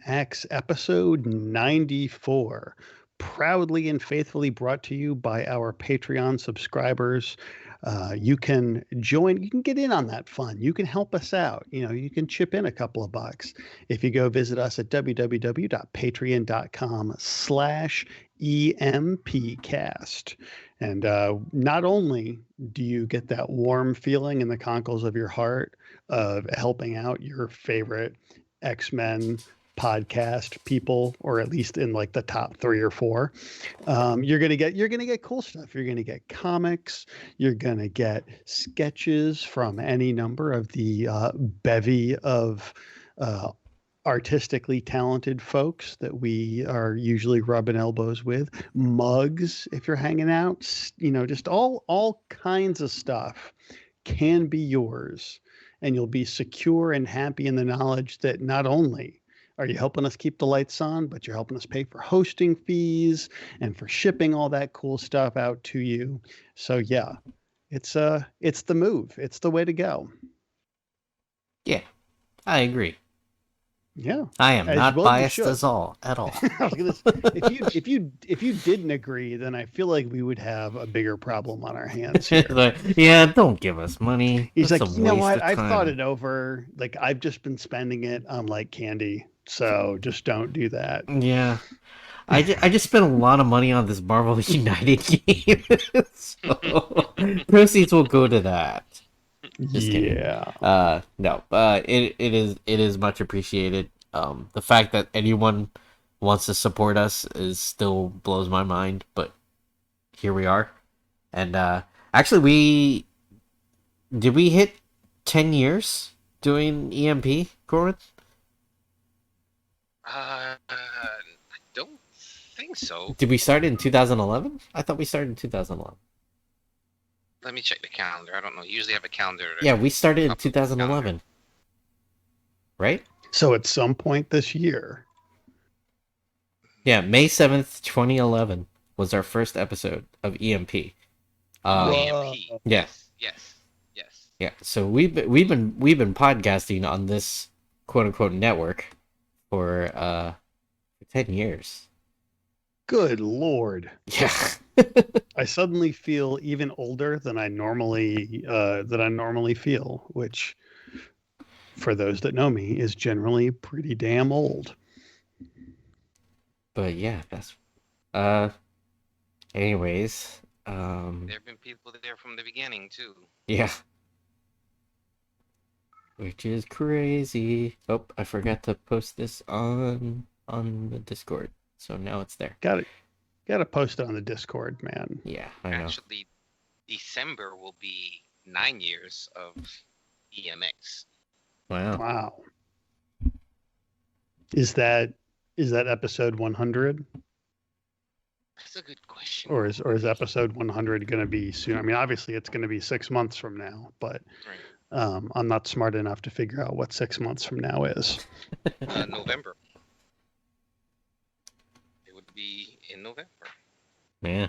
EMX episode 94. Proudly and faithfully brought to you by our Patreon subscribers. You can join, you can get in on that fun. You can help us out. You can chip in a couple of bucks if you go visit us at www.patreon.com/EMPcast. And not only do you get that warm feeling in the conkles of your heart of helping out your favorite X-Men podcast people, or at least in like the top 3 or 4, you're gonna get cool stuff. You're gonna get comics. You're gonna get sketches from any number of the bevy of artistically talented folks that we are usually rubbing elbows with. Mugs, if you're hanging out, just all kinds of stuff can be yours, and you'll be secure and happy in the knowledge that not only are you helping us keep the lights on, but you're helping us pay for hosting fees and for shipping all that cool stuff out to you. So yeah, it's the move. It's the way to go. Yeah, I agree. Yeah, I am as not well biased at all. if you didn't agree, then I feel like we would have a bigger problem on our hands here. Yeah, don't give us money. He's That's like, you know what? I've thought it over. Like, I've just been spending it on like candy. So just don't do that. Yeah. I just spent a lot of money on this Marvel United game. So proceeds will go to that. Just kidding. No. It is much appreciated. The fact that anyone wants to support us is still blows my mind, but here we are. And actually did we hit 10 years doing EMP, Corbin? I don't think so. Did we start in 2011? I thought we started in 2011. Let me check the calendar. I don't know. Usually have a calendar. Yeah, we started in 2011. Right? So at some point this year. Yeah, May 7th, 2011 was our first episode of EMP. EMP. Yeah. Yes. Yeah, so we've been podcasting on this quote unquote network for 10 years. Good Lord. Yeah. I suddenly feel even older than I normally feel, which for those that know me is generally pretty damn old. But yeah, that's anyways, there have been people there from the beginning too. Yeah. Which is crazy. Oh, I forgot to post this on the Discord. So now it's there. Got to post it on the Discord, man. Yeah, I know. Actually, December will be 9 years of EMX. Wow. Is that episode 100? That's a good question. Or is episode 100 going to be soon? I mean, obviously it's going to be 6 months from now, but I'm not smart enough to figure out what 6 months from now is. November. It would be in November. Man.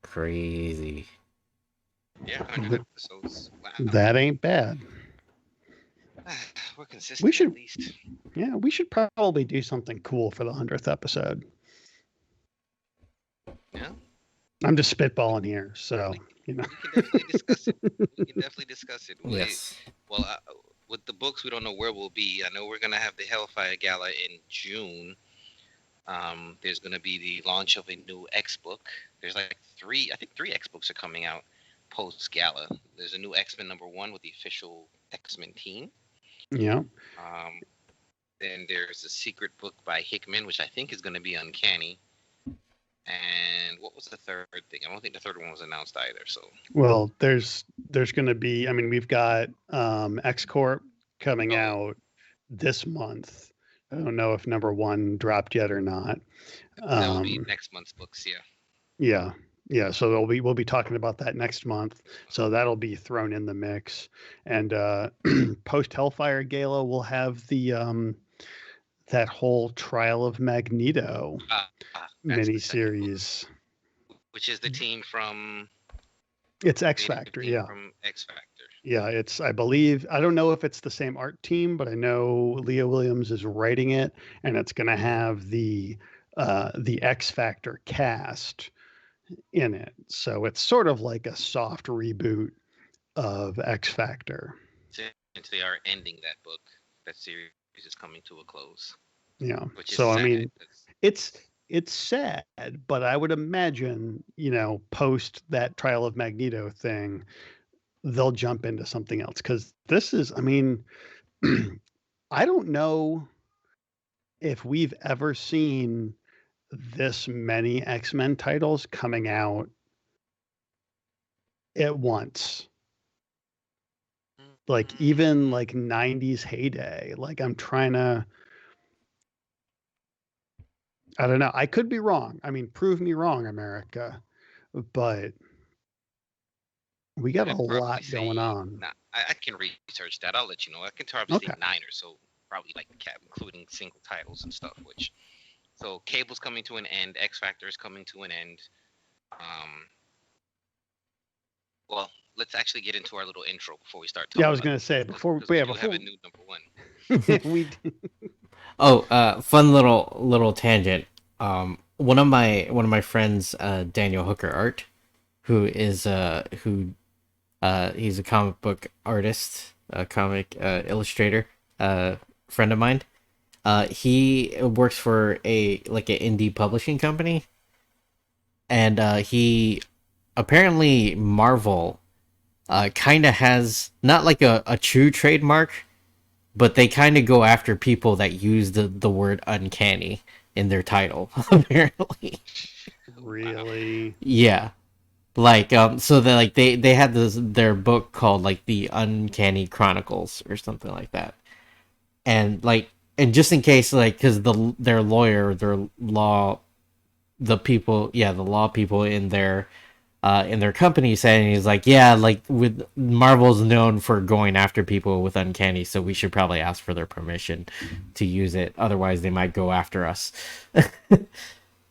Crazy. Yeah, 100 episodes. Wow. That ain't bad. We're consistent at least. Yeah, we should probably do something cool for the 100th episode. Yeah. I'm just spitballing here, so We can definitely discuss it. Yes. Well, with the books, we don't know where we'll be. I know we're gonna have the Hellfire Gala in June. There's gonna be the launch of a new X book. There's like three X books are coming out post Gala. There's a new X-Men #1 with the official X-Men team. Yeah. Then there's a secret book by Hickman, which I think is going to be Uncanny. And what was the third thing? I don't think the third one was announced either. So. Well, there's going to be. I mean, we've got X Corp coming out this month. I don't know if #1 dropped yet or not. That will be next month's books. Yeah. Yeah, so we'll be talking about that next month. So that'll be thrown in the mix. And post Hellfire Gala, we'll have the that whole Trial of Magneto miniseries, which is the team from. It's X Factor, yeah. From X Factor. Yeah, it's, I believe, I don't know if it's the same art team, but I know Leah Williams is writing it, and it's going to have the X Factor cast in it. So it's sort of like a soft reboot of X Factor. Since they are ending that book, that series is coming to a close. Yeah. Which is So sad. I mean, it's sad, but I would imagine, post that Trial of Magneto thing, they'll jump into something else, because this is, I mean, I don't know if we've ever seen this many X-Men titles coming out at once. Like even like 90s heyday. Like I'm trying to, I don't know. I could be wrong. I mean, prove me wrong, America. But we got a lot going on. Nah, I can research that. I'll let you know. I can probably say 9 or so, probably like including single titles and stuff. So Cable's coming to an end. X Factor is coming to an end. Well, let's actually get into our little intro before we start talking. Yeah, I was going to say before we have a new number 1. we fun little tangent. One of my friends, Daniel Hooker Art, who is he's a comic book artist, a comic illustrator, friend of mine. He works for an indie publishing company, and he apparently Marvel kind of has not like a true trademark, but they kind of go after people that use the word uncanny in their title, apparently. Really? Yeah. Like so they had their book called like the Uncanny Chronicles or something like that. And just in case, like, cuz their lawyer, the law people in their company saying, he's like, yeah, like, with Marvel's known for going after people with uncanny, so we should probably ask for their permission to use it, otherwise they might go after us.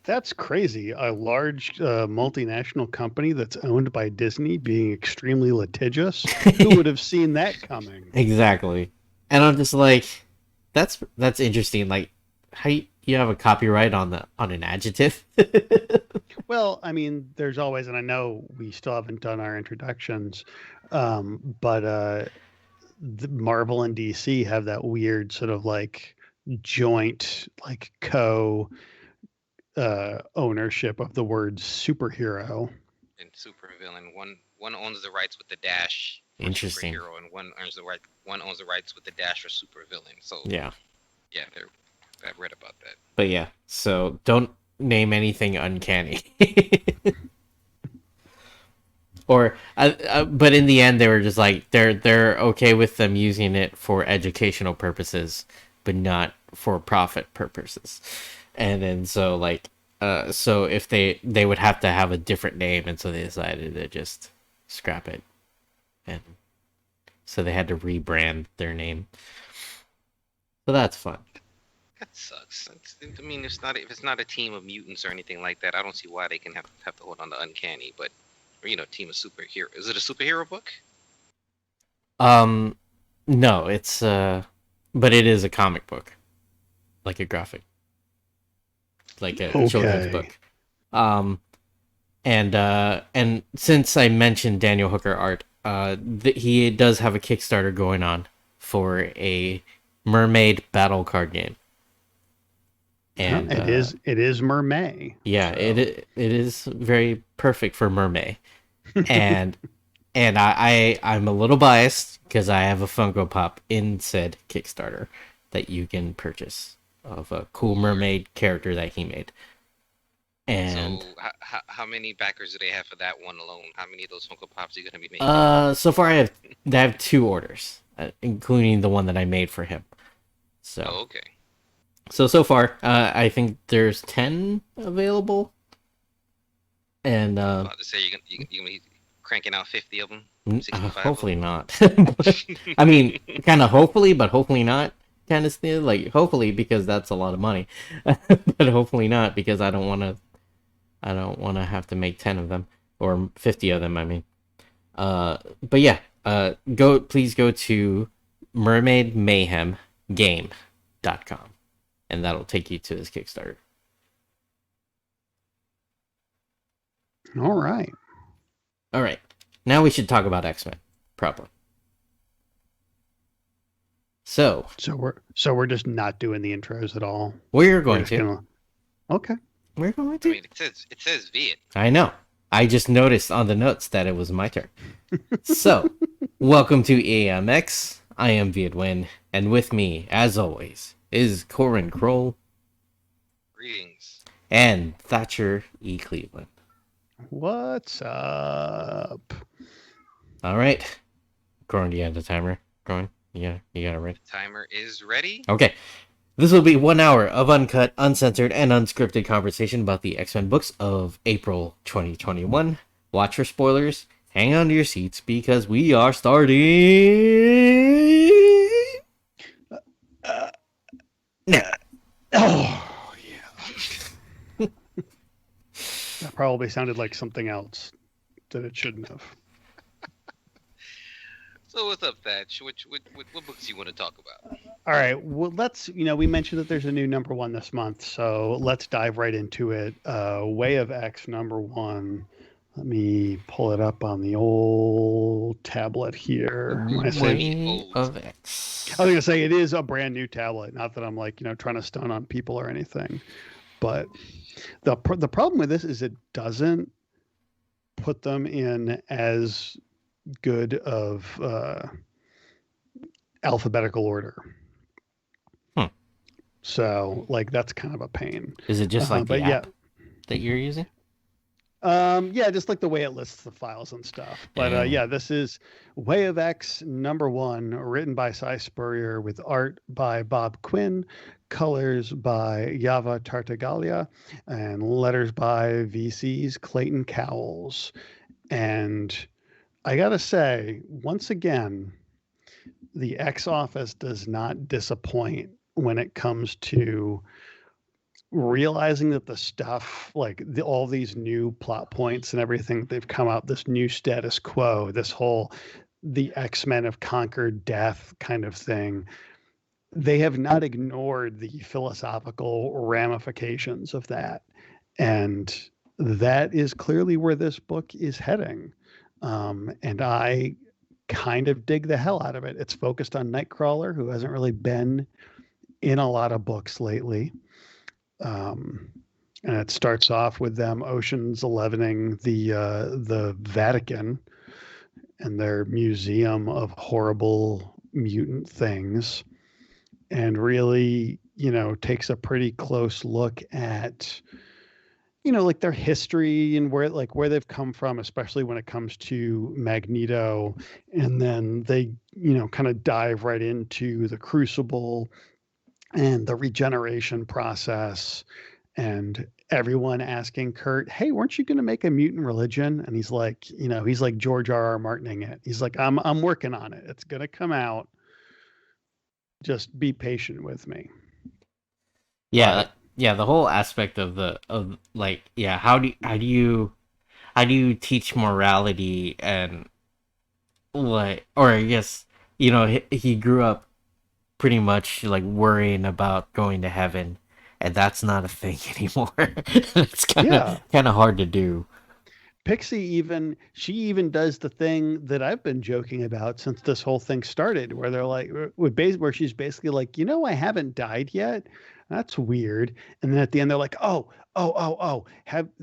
That's crazy. A large multinational company that's owned by Disney being extremely litigious. Who would have seen that coming? Exactly. And I'm just like, that's interesting. Like, how you have a copyright on an adjective? Well, I mean, there's always, and I know we still haven't done our introductions, but the Marvel and DC have that weird sort of like joint, like ownership of the word superhero and supervillain. One owns the rights with the dash for Interesting. superhero, and one owns the rights with the dash for supervillain. So yeah, I've read about that. But yeah, so don't name anything uncanny. Or but in the end they were just like, they're okay with them using it for educational purposes but not for profit purposes. And then so so if they would have to have a different name, and so they decided to just scrap it, and so they had to rebrand their name. So that's fun. That sucks. I mean, if it's not a team of mutants or anything like that, I don't see why they can have to hold on to uncanny. But team of superhero. Is it a superhero book? No, it's but it is a comic book, like a graphic, like a children's book. And since I mentioned Daniel Hooker Art, he does have a Kickstarter going on for a mermaid battle card game. And it is mermaid. Yeah, so. it is very perfect for mermaid. And I'm a little biased because I have a Funko Pop in said Kickstarter that you can purchase of a cool mermaid character that he made. And so how many backers do they have for that one alone? How many of those Funko Pops are you gonna be making? So far I have 2 orders, including the one that I made for him. So okay. So far, I think there's 10 available, and about to say you're gonna be cranking out 50 of them. Hopefully not. I mean, kind of hopefully, but hopefully not. Kind of still like hopefully, because that's a lot of money, but hopefully not, because I don't want to have to make 10 of them or 50 of them. I mean, but yeah, Please go to mermaidmayhemgame.com, and that'll take you to this Kickstarter. All right. Now we should talk about X-Men properly. So we're just not doing the intros at all. We're going to. Okay. We're going to. I mean, it says Viet. I know. I just noticed on the notes that it was my turn. So, welcome to EMX. I am Viet Win, and with me, as always, is Corin Kroll. Greetings. And Thatcher E. Cleveland. What's up? All right. Corin, do you have the timer going? Yeah, you got it ready. The timer is ready. Okay. This will be 1 hour of uncut, uncensored, and unscripted conversation about the X-Men books of April 2021. Watch for spoilers. Hang on to your seats because we are starting now. Oh, yeah. That probably sounded like something else that it shouldn't have. So what's up, Thatch? What books do you want to talk about? All right. Well, we mentioned that there's a new #1 this month, so let's dive right into it. Way of X #1. Let me pull it up on the old tablet here. Way of X. I was going to say it is a brand new tablet. Not that I'm trying to stun on people or anything, but the problem with this is it doesn't put them in as good of alphabetical order. So that's kind of a pain. Is it just like the app that you're using? Yeah, just like the way it lists the files and stuff. But this is Way of X #1, written by Cy Spurrier with art by Bob Quinn, colors by Java Tartaglia, and letters by VC's Clayton Cowles. And I gotta say, once again, the X office does not disappoint when it comes to realizing that the stuff, all these new plot points and everything that they've come up, this new status quo, this whole the X-Men have conquered death kind of thing, they have not ignored the philosophical ramifications of that. And that is clearly where this book is heading. And I kind of dig the hell out of it. It's focused on Nightcrawler, who hasn't really been in a lot of books lately. And it starts off with them Ocean's 11ing the Vatican and their museum of horrible mutant things, and really, takes a pretty close look at their history and where they've come from, especially when it comes to Magneto. And then they, kind of dive right into the Crucible and the regeneration process, and everyone asking Kurt, hey, weren't you going to make a mutant religion? And he's like, George R.R. Martining it. He's like, I'm working on it. It's going to come out. Just be patient with me. Yeah. Yeah, the whole aspect of how do you teach morality, and or I guess he grew up pretty much worrying about going to heaven, and that's not a thing anymore. It's kind of hard to do. Pixie even does the thing that I've been joking about since this whole thing started, where they're where she's basically like, I haven't died yet. That's weird. And then at the end, they're like, oh,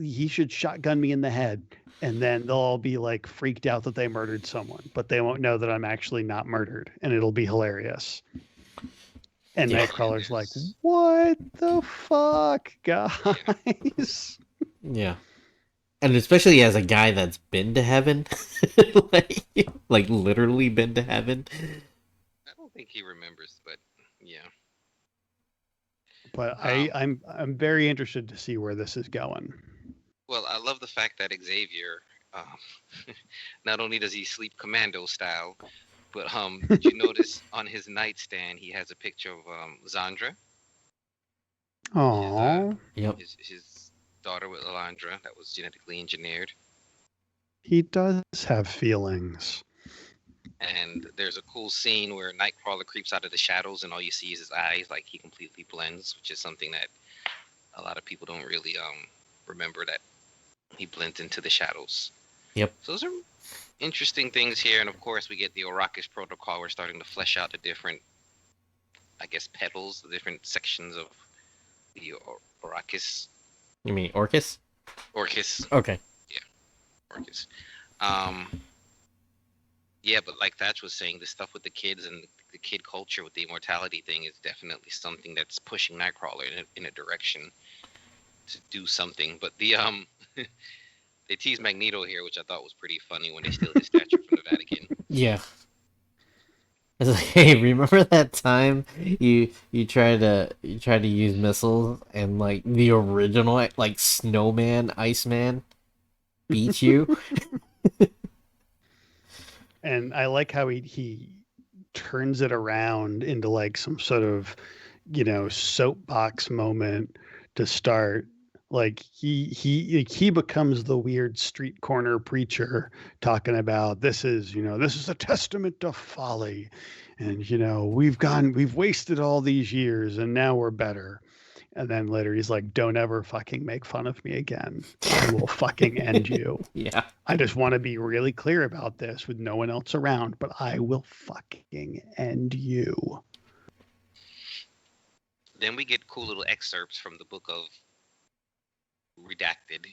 he should shotgun me in the head. And then they'll all be freaked out that they murdered someone, but they won't know that I'm actually not murdered. And it'll be hilarious. And Nightcrawler's like, what the fuck, guys? Yeah. And especially as a guy that's been to heaven, literally been to heaven. I don't think he remembers, but yeah. But I'm very interested to see where this is going. Well, I love the fact that Xavier, not only does he sleep commando style, but did you notice on his nightstand he has a picture of Zandra? Aww. Yep. His daughter with Alondra that was genetically engineered. He does have feelings. And there's a cool scene where Nightcrawler creeps out of the shadows, and all you see is his eyes. Like, he completely blends, which is something that a lot of people don't really remember, that he blends into the shadows. Yep. So those are interesting things here, and of course we get the Arrakis protocol. We're starting to flesh out the different, I guess, petals, the different sections of the Arrakis. You mean Orcus? Orcus. Okay. Yeah, Orcus. Yeah, but like Thatch was saying, the stuff with the kids and the kid culture with the immortality thing is definitely something that's pushing Nightcrawler in a direction to do something. But the they tease Magneto here, which I thought was pretty funny when they steal his statue from the Vatican. Yeah. It's like, hey, remember that time you tried to use missiles and like the original like Snowman Iceman beat you? And I like how he turns it around into like some sort of, soapbox moment to start. Like he becomes the weird street corner preacher talking about this is a testament to folly, and we've wasted all these years and now we're better. And then later he's like, don't ever fucking make fun of me again. I will fucking end you. Yeah. I just want to be really clear about this with no one else around, but I will fucking end you. Then we get cool little excerpts from the Book of Redacted.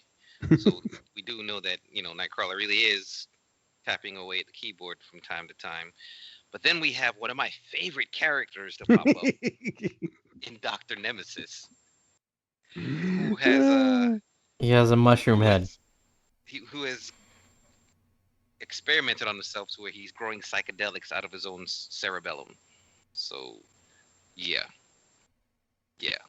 So we do know that, Nightcrawler really is tapping away at the keyboard from time to time. But then we have one of my favorite characters to pop up in Dr. Nemesis, who has he has a mushroom head. Who has experimented on himself to where he's growing psychedelics out of his own cerebellum. So, yeah.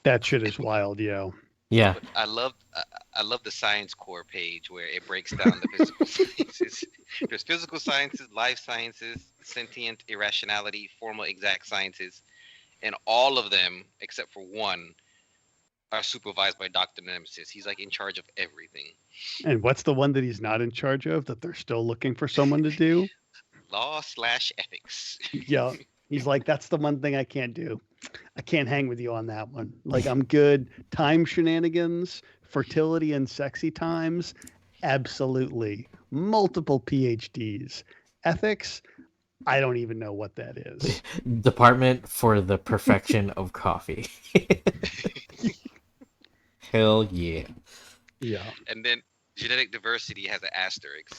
That shit is wild, yo. Yeah. But I love the Science Core page where it breaks down the physical sciences. There's physical sciences, life sciences, sentient, irrationality, formal, exact sciences, and all of them, except for one, are supervised by Dr. Nemesis. He's like in charge of everything. And what's the one that he's not in charge of that they're still looking for someone to do? Law/ethics. Yeah. He's like, that's the one thing I can't do. I can't hang with you on that one. Like, I'm good. Time shenanigans, fertility and sexy times, absolutely. Multiple PhDs. Ethics, I don't even know what that is. Department for the Perfection of Coffee. Hell yeah. Yeah. And then genetic diversity has an asterisk.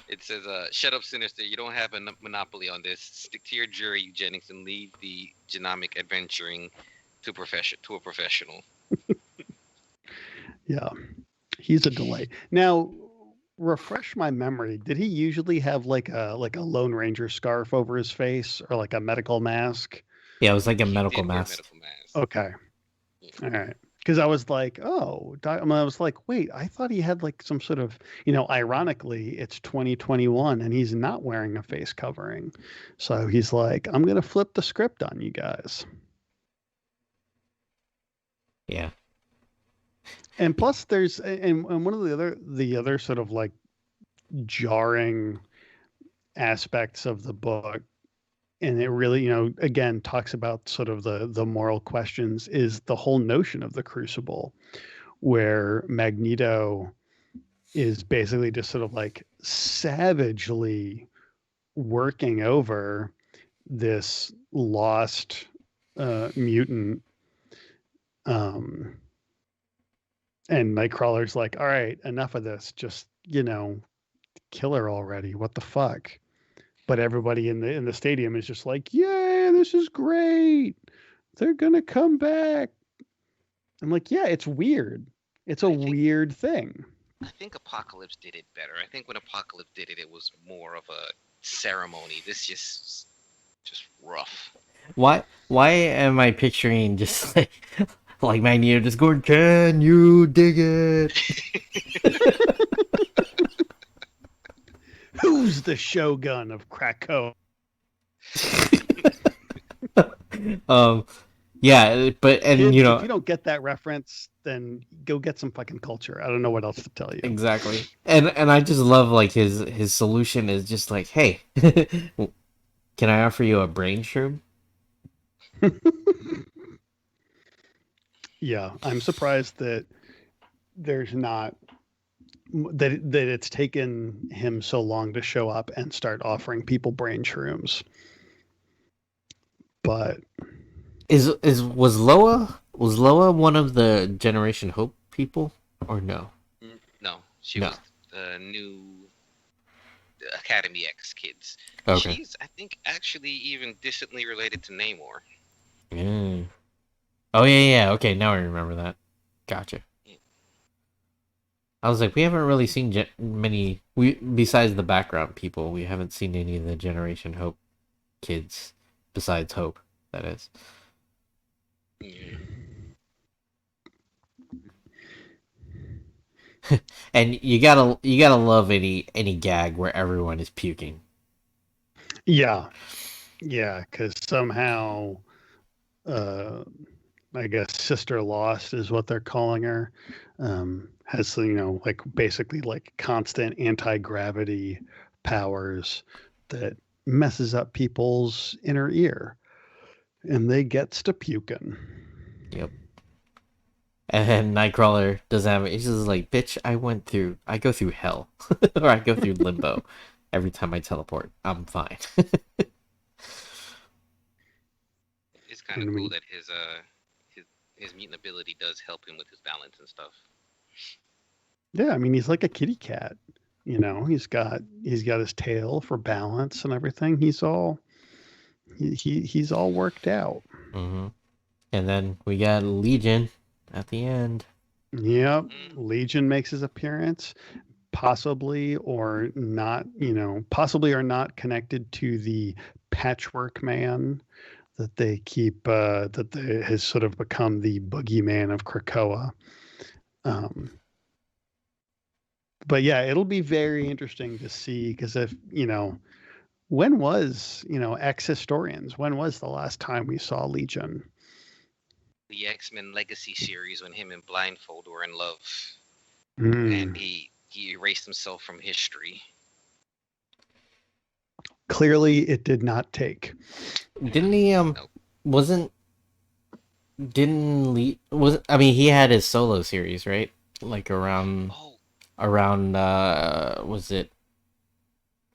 It says, shut up, Sinister. You don't have a monopoly on this. Stick to your jury eugenics and leave the genomic adventuring to a professional. Yeah. He's a delight. Now, refresh my memory. Did he usually have like a Lone Ranger scarf over his face or like a medical mask? Yeah, it was like a medical mask. Okay. Yeah. All right. Because I was like, I was like, wait, I thought he had like some sort of, ironically, it's 2021 and he's not wearing a face covering. So he's like, I'm going to flip the script on you guys. Yeah. And plus there's, and one of the other sort of like jarring aspects of the book, and it really, again, talks about sort of the moral questions, is the whole notion of the Crucible, where Magneto is basically just sort of like savagely working over this lost mutant. And Nightcrawler's like, all right, enough of this. Just, kill her already. What the fuck? But everybody in the stadium is just like, yeah, this is great. They're going to come back. I'm like, yeah, it's weird. It's a weird thing. I think Apocalypse did it better. I think when Apocalypse did it, it was more of a ceremony. This just rough. Why am I picturing just like Magneto just going, can you dig it? Who's the Shogun of Krakow? Yeah, but if you don't get that reference, then go get some fucking culture. I don't know what else to tell you. Exactly. And I just love like his solution is just like, hey, Can I offer you a brain shroom? Yeah, I'm surprised that there's not that it's taken him so long to show up and start offering people brain shrooms. But Was Loa one of the Generation Hope people or no? No, she No. was the new Academy X kids. Okay. She's, I think, actually even distantly related to Namor. Yeah. Oh yeah. Okay, now I remember that. Gotcha. Yeah. I was like, we haven't really seen many. We besides the background people, we haven't seen any of the Generation Hope kids. Besides Hope, that is. Yeah. And you gotta love any gag where everyone is puking. yeah, because somehow, I guess Sister Lost is what they're calling her. Has like basically like constant anti-gravity powers that messes up people's inner ear, and they gets to puking. Yep. And then Nightcrawler doesn't have it. He's just like, bitch, I go through hell. Or I go through limbo every time I teleport. I'm fine. It's kind of cool that his mutant ability does help him with his balance and stuff. Yeah, I mean he's like a kitty cat. He's got his tail for balance and everything. He's all worked out. Mm-hmm. And then we got Legion at the end. Yep, Legion makes his appearance, possibly or not. Possibly or not connected to the Patchwork Man that they keep. Has sort of become the boogeyman of Krakoa. But yeah, it'll be very interesting to see because if when was ex historians, when was the last time we saw Legion? The X-Men Legacy series, when him and Blindfold were in love, Mm. and he erased himself from history. Clearly, it did not take. Didn't he? Wasn't. Didn't Lee? I mean, he had his solo series, right? Like around. Oh. Around. Was it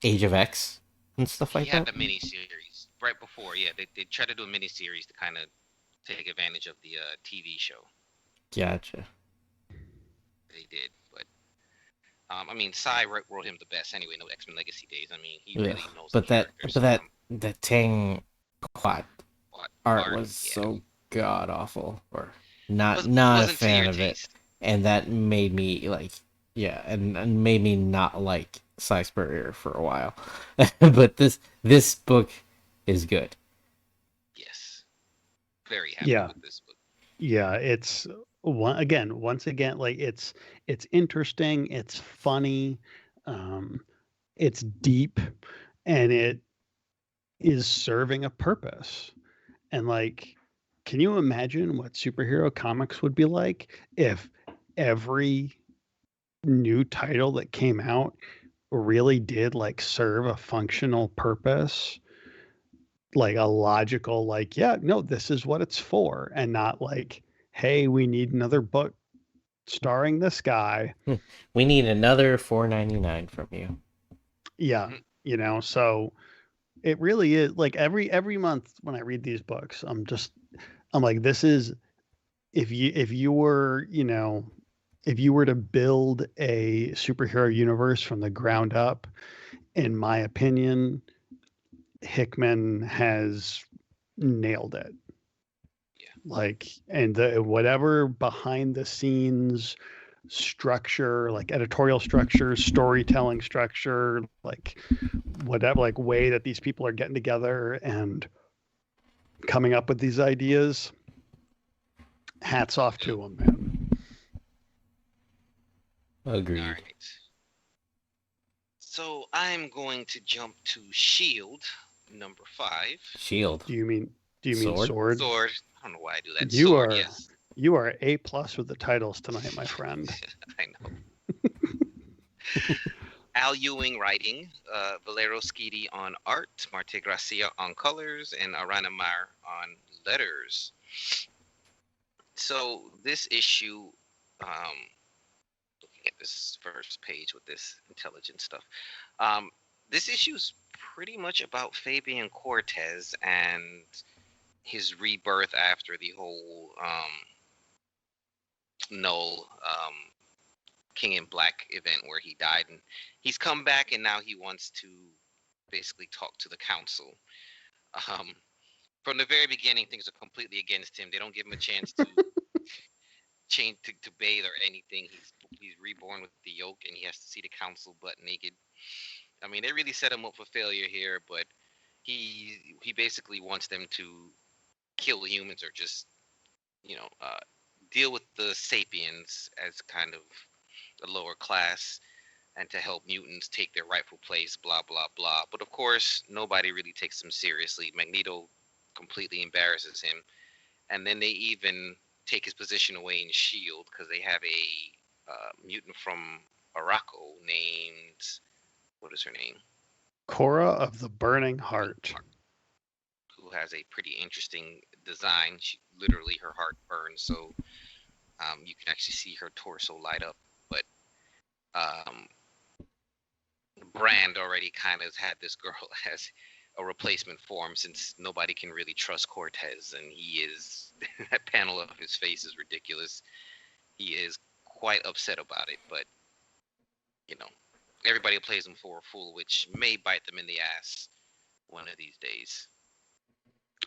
Age of X and stuff like that? He had the miniseries right before. Yeah, they tried to do a miniseries to kind of take advantage of the TV show. Gotcha. They did, but I mean, Cy wrote him the best anyway. No X-Men Legacy days. I mean, he really knows. But that Tang plot art was so god awful, or not a fan of it, and that made me like, and made me not like Cy Spurrier for a while. But this book is good. Yes, very happy with this book. Yeah, it's once again, like it's interesting, it's funny, it's deep, and it is serving a purpose. And like, can you imagine what superhero comics would be like if every new title that came out really did like serve a functional purpose? Like a logical, like, yeah, no, this is what it's for, and not like, hey, we need another book starring this guy. We need another $4.99 from you. Yeah, so it really is like every month when I read these books, I'm like, this is if you were to build a superhero universe from the ground up, in my opinion, Hickman has nailed it. Yeah. Like, and whatever behind the scenes structure, like editorial structure, storytelling structure, like whatever, like way that these people are getting together and coming up with these ideas, hats off to them, man. Agreed. All right. So I'm going to jump to S.W.O.R.D. number 5. S.W.O.R.D. Do you mean S.W.O.R.D? S.W.O.R.D. I don't know why I do that. You S.W.O.R.D, are yes. You are A+ with the titles tonight, my friend. I know. Al Ewing writing, Valero Schiti on art, Marte Gracia on colors, and Arana Mar on letters. So this issue, looking at this first page with this intelligent stuff, this issue is pretty much about Fabian Cortez and his rebirth after the whole Null King in Black event where he died, and he's come back and now he wants to basically talk to the council. From the very beginning, things are completely against him. They don't give him a chance to change to bathe or anything. He's reborn with the yoke, and he has to see the council butt naked. I mean, they really set him up for failure here, but he basically wants them to kill humans or just deal with the sapiens as kind of a lower class, and to help mutants take their rightful place, blah blah blah. But of course, nobody really takes him seriously. Magneto completely embarrasses him, and then they even take his position away in S.H.I.E.L.D. because they have a mutant from Morocco named, what is her name? Cora of the Burning Heart, who has a pretty interesting design. She literally, her heart burns, so you can actually see her torso light up. But Brand already kind of had this girl as a replacement for him, since nobody can really trust Cortez, and he is that panel of his face is ridiculous. He is quite upset about it, but everybody plays him for a fool, which may bite them in the ass one of these days.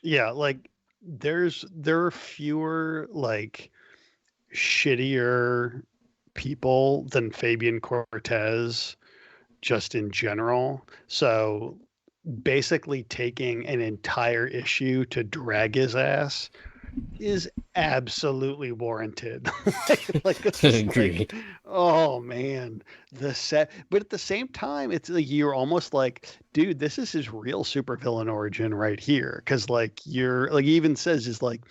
Yeah, like there are fewer like shittier people than Fabian Cortez just in general. So basically taking an entire issue to drag his ass is absolutely warranted. Agreed. Oh man, the set. But at the same time, it's like you're almost like, dude, this is his real supervillain origin right here. Because like you're like he even says is like,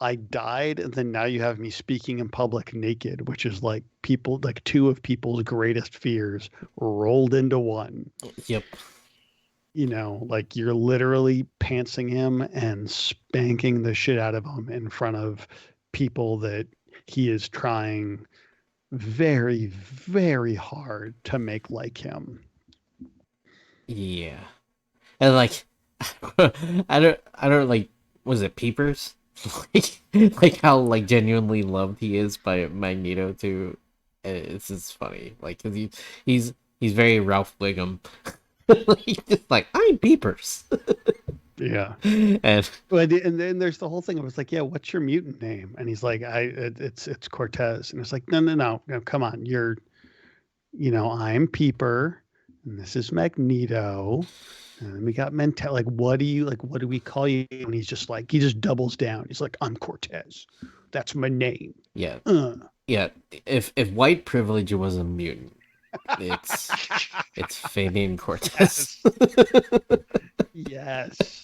I died, and then now you have me speaking in public naked, which is like people like two of people's greatest fears rolled into one. Yep. Like you're literally pantsing him and spanking the shit out of him in front of people that he is trying very, very hard to make like him. Yeah. And like, I don't like, was it Peepers? like how like genuinely loved he is by Magneto too. It's just funny. Like, cause he's very Ralph Wiggum. Just like, I'm Peepers. Yeah. And then there's the whole thing. It was like, yeah, what's your mutant name? And he's like, it's Cortez. And it's like, no, come on. I'm Peeper, and this is Magneto, and then we got Mental. Like, what do we call you? And he's just like, he just doubles down. He's like, I'm Cortez. That's my name. Yeah. Yeah. If white privilege was a mutant, it's Fabian Cortez. Yes.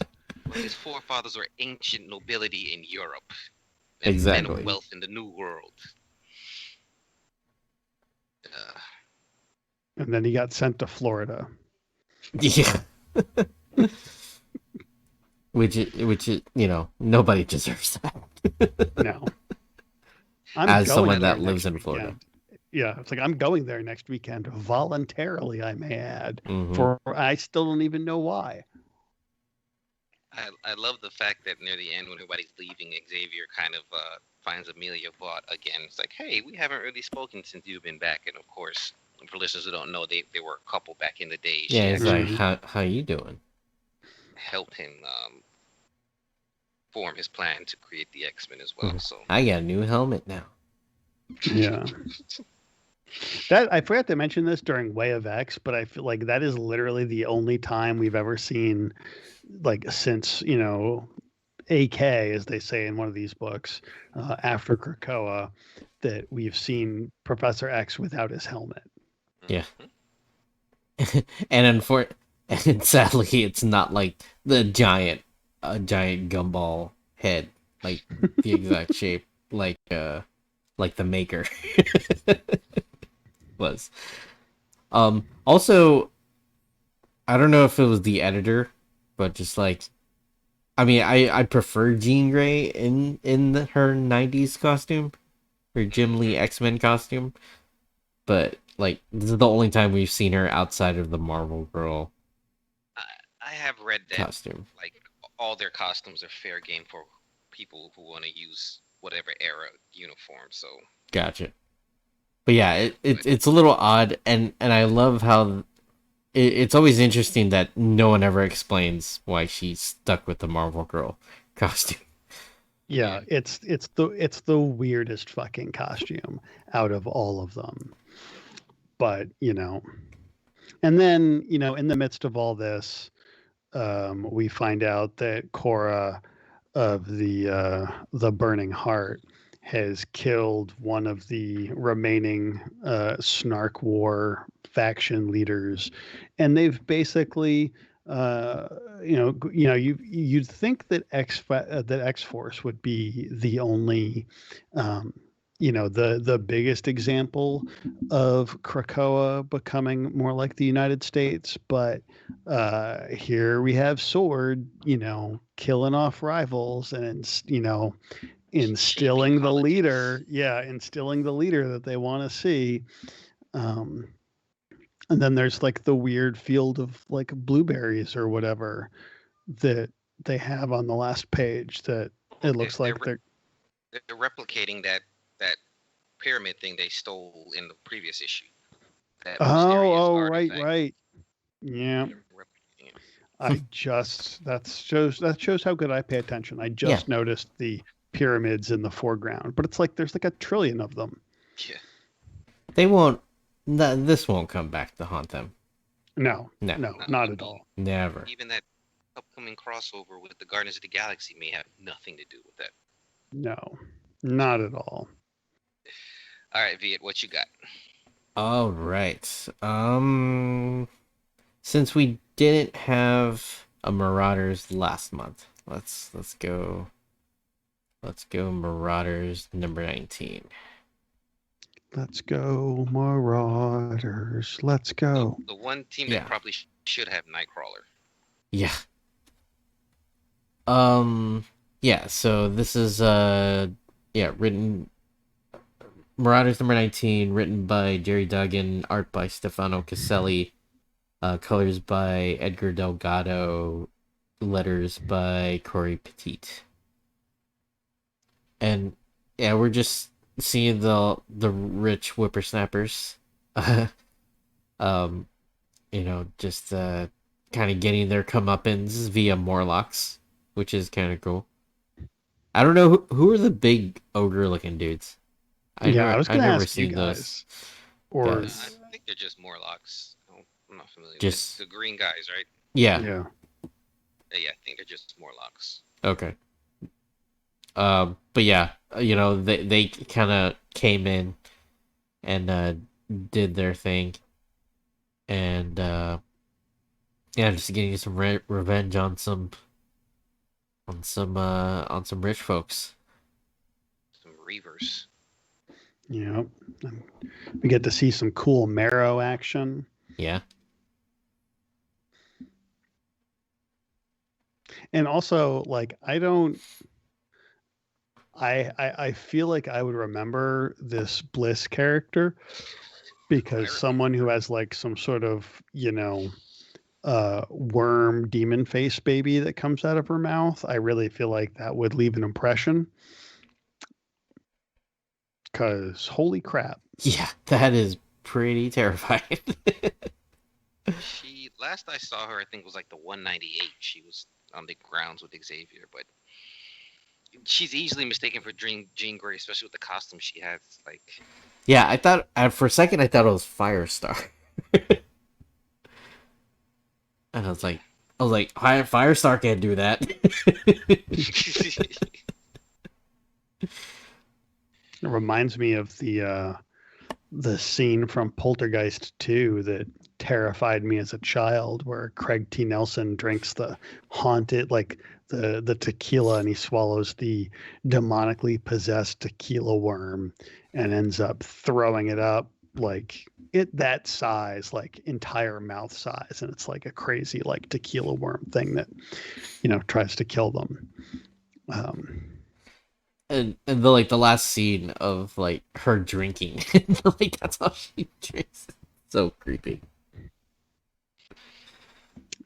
His forefathers were ancient nobility in Europe. Exactly. And wealth in the New World. And then he got sent to Florida. Yeah. which nobody deserves that. No. As someone that lives in Florida. Yeah, it's like I'm going there next weekend voluntarily, I may add. Mm-hmm. For I still don't even know why. I love the fact that near the end, when everybody's leaving, Xavier kind of finds Amelia Vaught again. It's like, hey, we haven't really spoken since you've been back. And of course, for listeners who don't know, they were a couple back in the day. Yeah, it's like, how you doing? Helped him form his plan to create the X-Men as well. So I got a new helmet now. Yeah. That I forgot to mention this during Way of X, but I feel like that is literally the only time we've ever seen, like since AK, as they say in one of these books, after Krakoa, that we've seen Professor X without his helmet. Yeah. And sadly, it's not like the giant gumball head, like the exact shape, like the Maker was. Also, I don't know if it was the editor, but just like, I mean, I prefer Jean Grey in her 90s costume, her Jim Lee X-Men costume, but like this is the only time we've seen her outside of the Marvel Girl I have read that costume. like all their costumes are fair game for people who want to use whatever era uniform. So Gotcha. But yeah, it's a little odd, and I love how it's always interesting that no one ever explains why she's stuck with the Marvel Girl costume. Yeah, it's the weirdest fucking costume out of all of them. But, and then, in the midst of all this, we find out that Cora of the Burning Heart has killed one of the remaining Snark War faction leaders, and they've basically, you'd think that X Force would be the only, the biggest example of Krakoa becoming more like the United States, but here we have S.W.O.R.D, killing off rivals and instilling the leader that they want to see. And then there's like the weird field of like blueberries or whatever that they have on the last page that it looks like they're replicating that pyramid thing they stole in the previous issue. Right. Yeah. That shows how good I pay attention. I just noticed the pyramids in the foreground, but it's like there's like a trillion of them. Yeah. They won't. This won't come back to haunt them. No, not at all. Never. Even that upcoming crossover with the Guardians of the Galaxy may have nothing to do with that. No, not at all. All right, Viet, what you got? All right. Since we didn't have a Marauders last month, let's go Marauders number 19. Let's go Marauders. Let's go. The one team that probably should have Nightcrawler. Yeah. Yeah, so this is written Marauders number 19, written by Jerry Duggan, art by Stefano Caselli, colors by Edgar Delgado, letters by Corey Petit. And yeah, we're just seeing the rich whippersnappers just kind of getting their comeuppance via Morlocks, which is kind of cool. I don't know who are the big ogre looking dudes. I was going to ask you guys. I think they're just Morlocks. I'm not familiar with the green guys, right? Yeah. Yeah, I think they're just Morlocks. Okay. But yeah, they kind of came in and did their thing, and just getting some revenge on some rich folks. Some Reavers. Yeah, we get to see some cool Marrow action. Yeah. And also, like, I feel like I would remember this Bliss character because someone who has like some sort of, worm demon face baby that comes out of her mouth, I really feel like that would leave an impression. Because holy crap. Yeah, that is pretty terrifying. Last I saw her, I think was like the 198. She was on the grounds with Xavier, but she's easily mistaken for Jean Grey, especially with the costume she has. Like, yeah, I thought for a second it was Firestar, and I was like, Firestar can't do that. It reminds me of the scene from Poltergeist 2 that terrified me as a child, where Craig T. Nelson drinks the haunted, like the tequila, and he swallows the demonically possessed tequila worm and ends up throwing it up like it that size, like entire mouth size, and it's like a crazy like tequila worm thing that tries to kill them. And the last scene of like her drinking, like that's how she drinks. So creepy.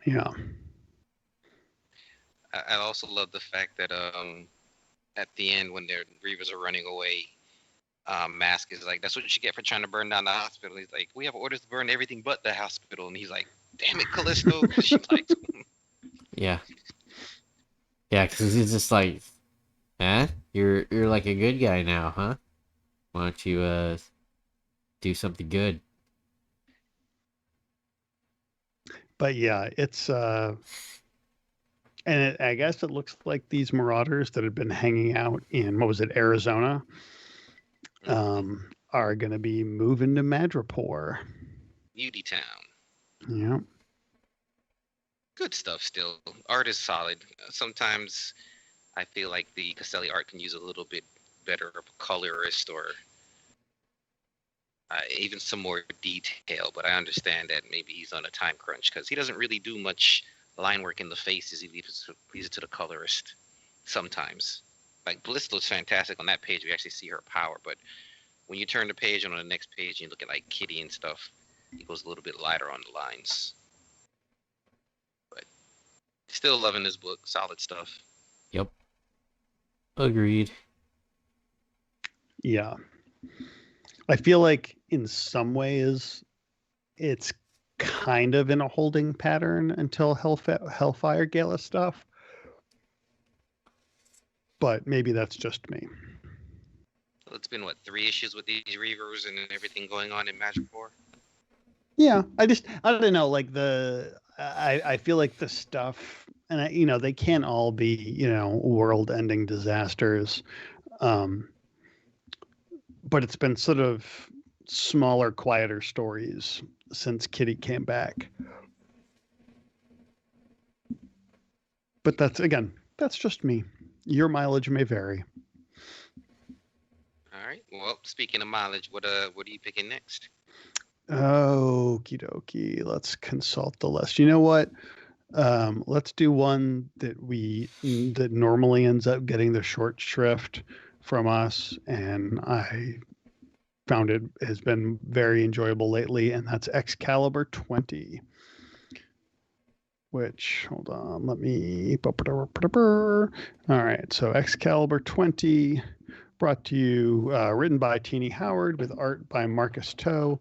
Yeah. I also love the fact that at the end when their Reavers are running away, Mask is like, "That's what you get for trying to burn down the hospital." He's like, "We have orders to burn everything but the hospital," and he's like, "Damn it, Callisto!" She likes him. Yeah, because he's just like, "Huh? You're like a good guy now, huh? Why don't you do something good?" But yeah, it's and I guess it looks like these Marauders that had been hanging out in, what was it, Arizona, are going to be moving to Madripoor. Beauty Town. Yeah. Good stuff still. Art is solid. Sometimes I feel like the Caselli art can use a little bit better of a colorist or even some more detail, but I understand that maybe he's on a time crunch because he doesn't really do much line work in the faces. He leaves it to the colorist sometimes. Like Bliss looks fantastic on that page. We actually see her power, but when you turn the page and on the next page and you look at like Kitty and stuff, he goes a little bit lighter on the lines. But still loving this book. Solid stuff. Yep. Agreed. Yeah. I feel like in some ways it's kind of in a holding pattern until Hellfire Gala stuff. But maybe that's just me. Well, it's been, 3 issues with these Reavers and everything going on in Madripoor? Yeah, I don't know, like I feel like the stuff, and they can't all be, world-ending disasters. But it's been sort of smaller, quieter stories since Kitty came back. But that's just me. Your mileage may vary. All right. Well, speaking of mileage, what are you picking next? Okie dokie. Let's consult the list. You know what? Let's do one that normally ends up getting the short shrift from us, and I found it has been very enjoyable lately, and that's Excalibur 20. Which, hold on, let me. All right, so Excalibur 20, brought to you, written by Teeny Howard with art by Marcus Toe.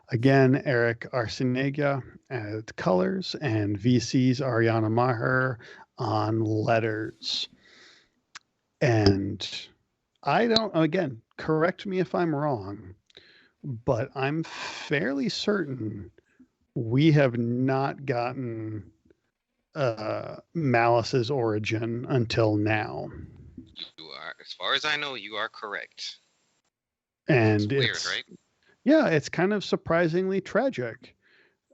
Again, Eric Arciniega at colors, and VC's Ariana Maher on letters. And again, correct me if I'm wrong, but I'm fairly certain we have not gotten Malice's origin until now. You are, as far as I know, you are correct. And it's weird, right? Yeah, it's kind of surprisingly tragic.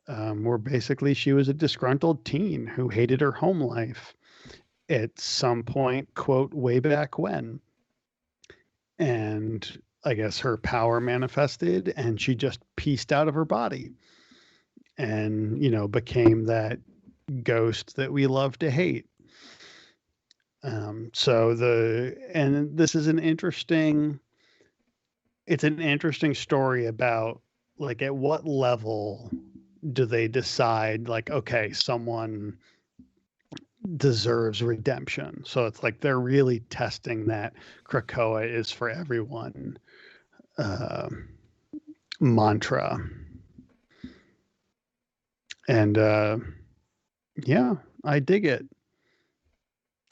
Where basically she was a disgruntled teen who hated her home life at some point, quote, way back when. And I guess her power manifested and she just pieced out of her body and, became that ghost that we love to hate. And this is it's an interesting story about, like, at what level do they decide, like, okay, someone deserves redemption? So it's like they're really testing that Krakoa is for everyone mantra. And yeah, I dig it.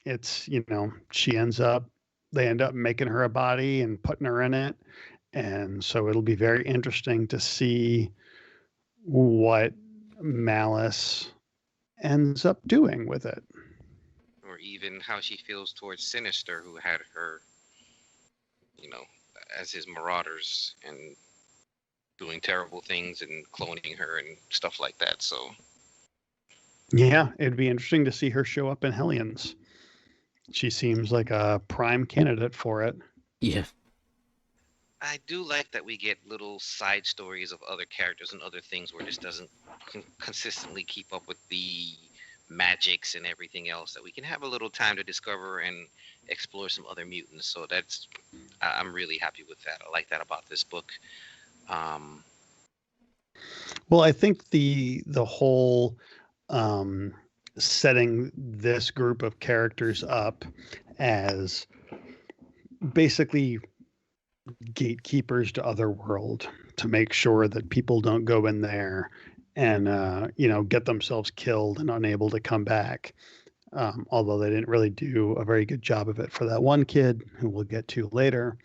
It's, they end up making her a body and putting her in it. And so it'll be very interesting to see what Malice ends up doing with it. Or even how she feels towards Sinister, who had her, as his Marauders and doing terrible things and cloning her and stuff like that. So yeah, it'd be interesting to see her show up in Hellions. She seems like a prime candidate for it. Yeah. I do like that we get little side stories of other characters and other things where this doesn't consistently keep up with the magics and everything else. That we can have a little time to discover and explore some other mutants. So I'm really happy with that. I like that about this book. Well, I think the whole setting this group of characters up as basically gatekeepers to Otherworld to make sure that people don't go in there and get themselves killed and unable to come back. Although they didn't really do a very good job of it for that one kid who we'll get to later.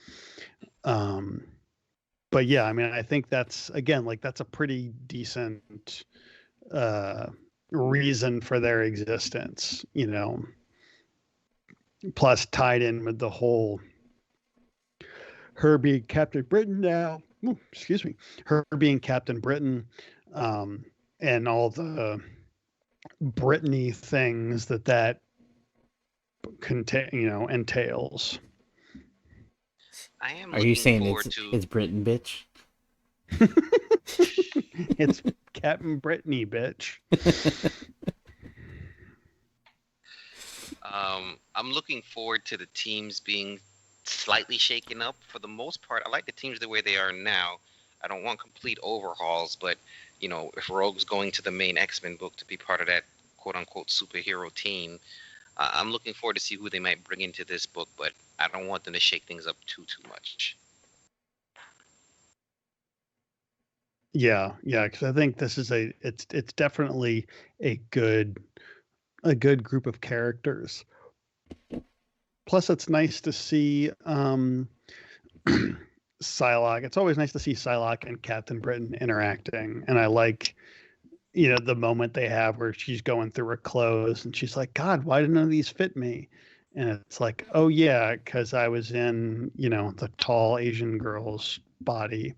But yeah, I mean, I think that's again that's a pretty decent reason for their existence, plus tied in with the whole her being Captain Britain now. Ooh, excuse me, her being Captain Britain, and all the Brittany things that entails. I am. Are you saying to... it's Britain, bitch? It's Captain Brittany, bitch. I'm looking forward to the teams being slightly shaken up. For the most part, I like the teams the way they are now. I don't want complete overhauls, but if Rogue's going to the main X-Men book to be part of that quote-unquote superhero team, I'm looking forward to see who they might bring into this book, but I don't want them to shake things up too much. Yeah, because I think this is it's definitely a good group of characters. Plus, it's nice to see Psylocke. It's always nice to see Psylocke and Captain Britain interacting, and I like the moment they have where she's going through her clothes and she's like, God, why did none of these fit me? And it's like, oh yeah, because I was in the tall Asian girl's body.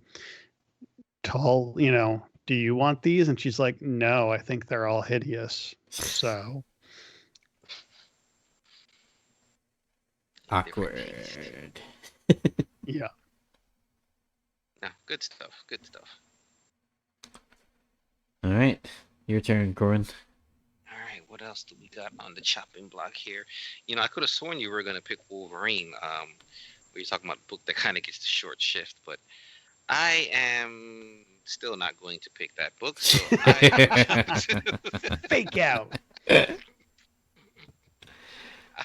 Tall, do you want these? And she's like, no, I think they're all hideous. So awkward. Yeah. No, good stuff. All right, your turn, Corin. All right, what else do we got on the chopping block here? I could have sworn you were going to pick Wolverine. We were talking about a book that kind of gets the short shift, but I am still not going to pick that book. So Fake out. I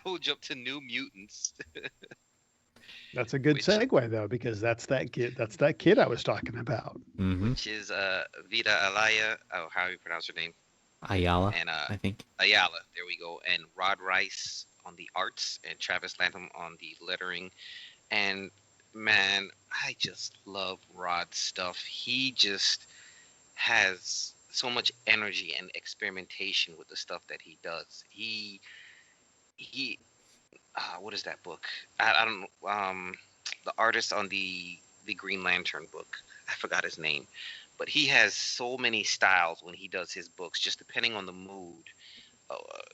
will jump to New Mutants. That's a good segue though, because that's that kid I was talking about. Mm-hmm. Which is Vida Alaya. Oh, how do you pronounce her name? Ayala. And I think Ayala. There we go. And Rod Rice on the arts, and Travis Lanham on the lettering. And man, I just love Rod's stuff. He just has so much energy and experimentation with the stuff that he does. He what is that book? I don't know. The artist on the Green Lantern book. I forgot his name. But he has so many styles when he does his books, just depending on the mood.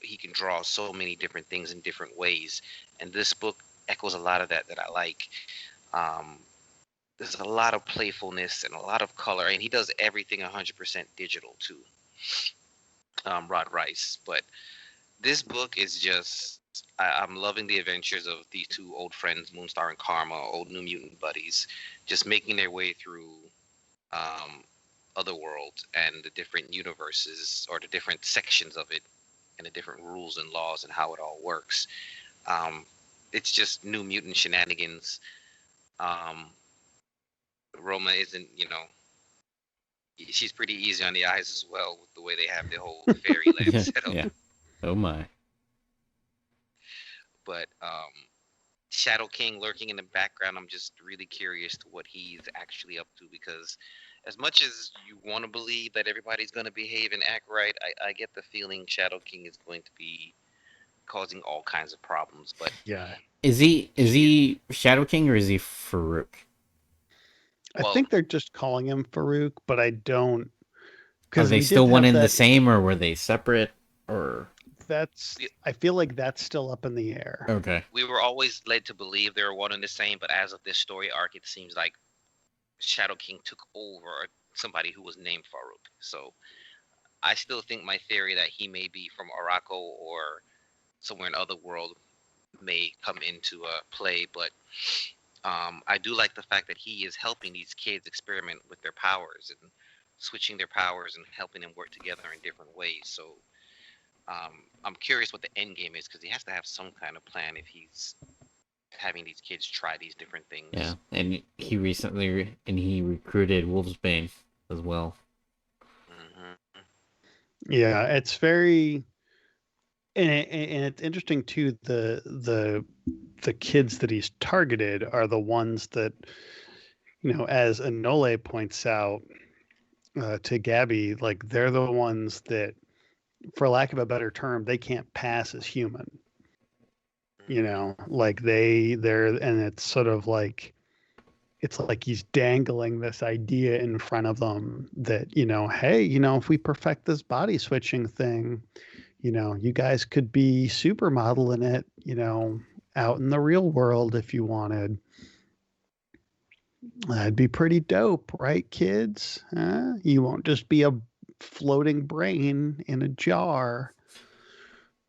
He can draw so many different things in different ways. And this book echoes a lot of that I like. There's a lot of playfulness and a lot of color. And he does everything 100% digital, too. Rod Rice. But this book is just... I'm loving the adventures of these two old friends, Moonstar and Karma, old New Mutant buddies, just making their way through Otherworld and the different universes or the different sections of it and the different rules and laws and how it all works. It's just New Mutant shenanigans. Roma isn't, she's pretty easy on the eyes as well with the way they have the whole fairyland set up. Yeah. Oh my. But Shadow King lurking in the background, I'm just really curious to what he's actually up to, because as much as you want to believe that everybody's going to behave and act right, I get the feeling Shadow King is going to be causing all kinds of problems. But yeah, is he Shadow King or is he Farouk? I think they're just calling him Farouk, but I don't. Are they still one and the same, or were they separate? Or I feel like that's still up in the air. Okay. We were always led to believe they were one and the same, but as of this story arc, it seems like Shadow King took over somebody who was named Farouk. So I still think my theory that he may be from Araco or somewhere in other world may come into play, but I do like the fact that he is helping these kids experiment with their powers and switching their powers and helping them work together in different ways. So I'm curious what the end game is, because he has to have some kind of plan if he's having these kids try these different things. Yeah, and he recently he recruited Wolfsbane as well. Yeah, it's very, and it's interesting too. The kids that he's targeted are the ones that, as Anole points out to Gabby, like they're the ones that, for lack of a better term, they can't pass as human. Like they're, and it's sort of like, it's like he's dangling this idea in front of them that, hey, if we perfect this body switching thing, you guys could be supermodeling it, out in the real world if you wanted. That'd be pretty dope, right, kids? You won't just be a floating brain in a jar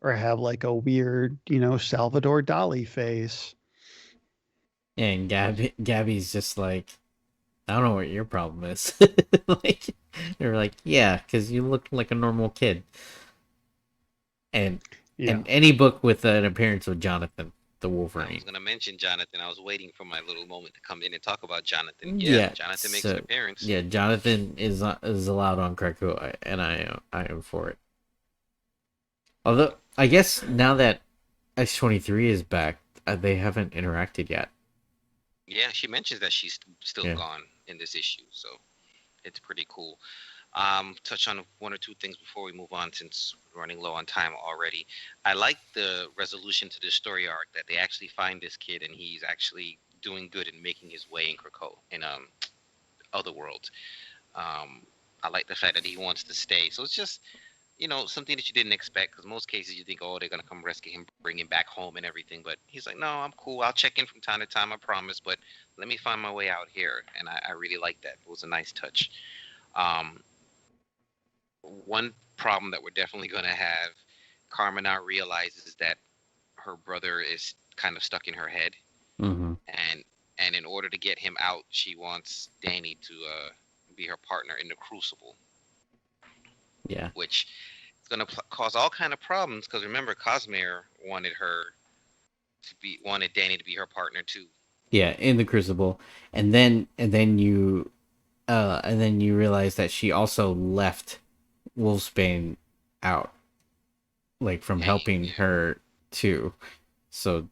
or have like a weird, Salvador Dali face. And Gabby's just like, I don't know what your problem is. Like, they're like, yeah, because you look like a normal kid. And any book with an appearance of Jonathan, the Wolverine. I was going to mention Jonathan. I was waiting for my little moment to come in and talk about Jonathan. Yeah, Jonathan makes an appearance. Yeah, Jonathan is allowed on Krakoa, and I am for it. Although, I guess now that X-23 is back, they haven't interacted yet. Yeah, she mentions that she's still gone in this issue, so it's pretty cool. Touch on one or two things before we move on, since we're running low on time already. I like the resolution to this story arc, that they actually find this kid and he's actually doing good and making his way in Krakoa, in other worlds. I like the fact that he wants to stay. So it's just, something that you didn't expect, because most cases you think, oh, they're going to come rescue him, bring him back home and everything. But he's like, no, I'm cool. I'll check in from time to time, I promise. But let me find my way out here. And I really like that. It was a nice touch. One problem that we're definitely going to have, Karma now realizes that her brother is kind of stuck in her head. Mm-hmm. And in order to get him out, she wants Danny to be her partner in the Crucible. Yeah. Which is going to cause all kind of problems, because remember, Cosmere wanted Danny to be her partner too. Yeah, in the Crucible, and then you realize that she also left Wolfsbane out, like from helping her too. So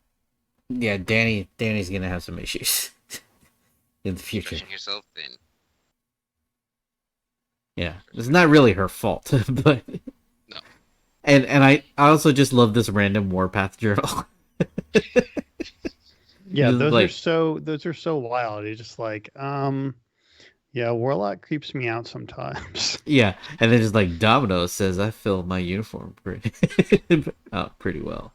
yeah, Danny's gonna have some issues in the future. Stretching herself thin. Yeah, it's not really her fault, but no. And I also just love this random Warpath journal. Yeah, those are so wild. It's just like, yeah, Warlock creeps me out sometimes. Yeah, and then just like Domino says, I filled my uniform out pretty well.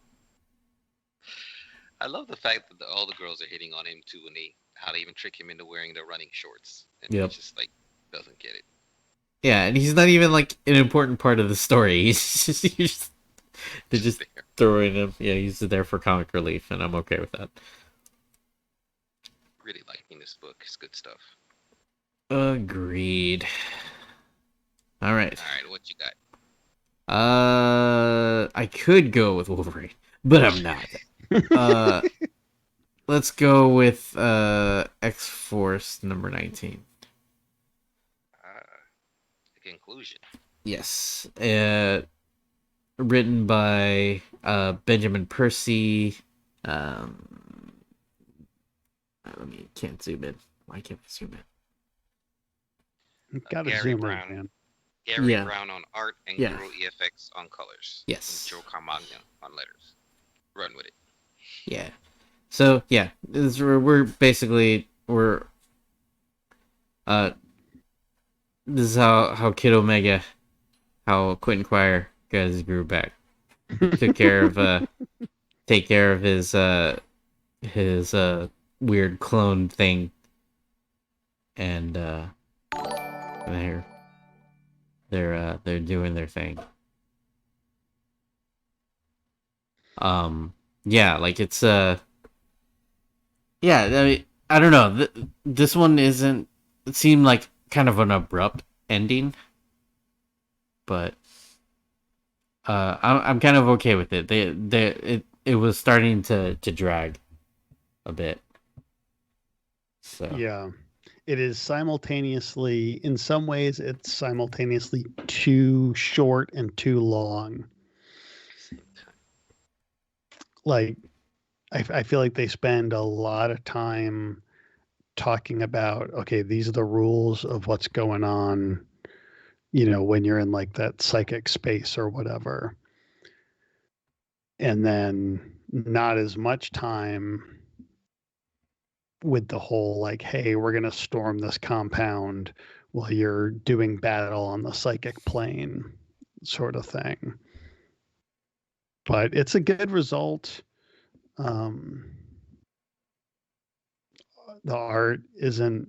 I love the fact that all the girls are hitting on him too, and how they even trick him into wearing the running shorts, and he just like doesn't get it. Yeah, and he's not even like an important part of the story. They're just throwing him. Yeah, he's there for comic relief, and I'm okay with that. Really liking this book. It's good stuff. Agreed. All right, what you got? I could go with Wolverine, but I'm not. Let's go with X-Force number 19. The conclusion. Yes. Written by Benjamin Percy. Can't zoom in. Why can't we zoom in? Gotta Gary zoom Brown. in, man. Gary Brown on art and Guru EFX on colors. Yes. And Joe Carmagna on letters. Run with it. Yeah. So yeah, we're basically this is how Kid Omega, how Quentin Quire got his groove back. Take care of his weird clone thing. and they're doing their thing. Yeah, like it's yeah, I don't know. This one isn't. It seemed like kind of an abrupt ending, but I'm kind of okay with it. It was starting to drag a bit. So Yeah. It is simultaneously, in some ways, it's simultaneously too short and too long. Like, I feel like they spend a lot of time talking about, okay, these are the rules of what's going on, when you're in like that psychic space or whatever. And then not as much time with the whole like, hey, we're going to storm this compound while you're doing battle on the psychic plane sort of thing. But it's a good result. The art isn't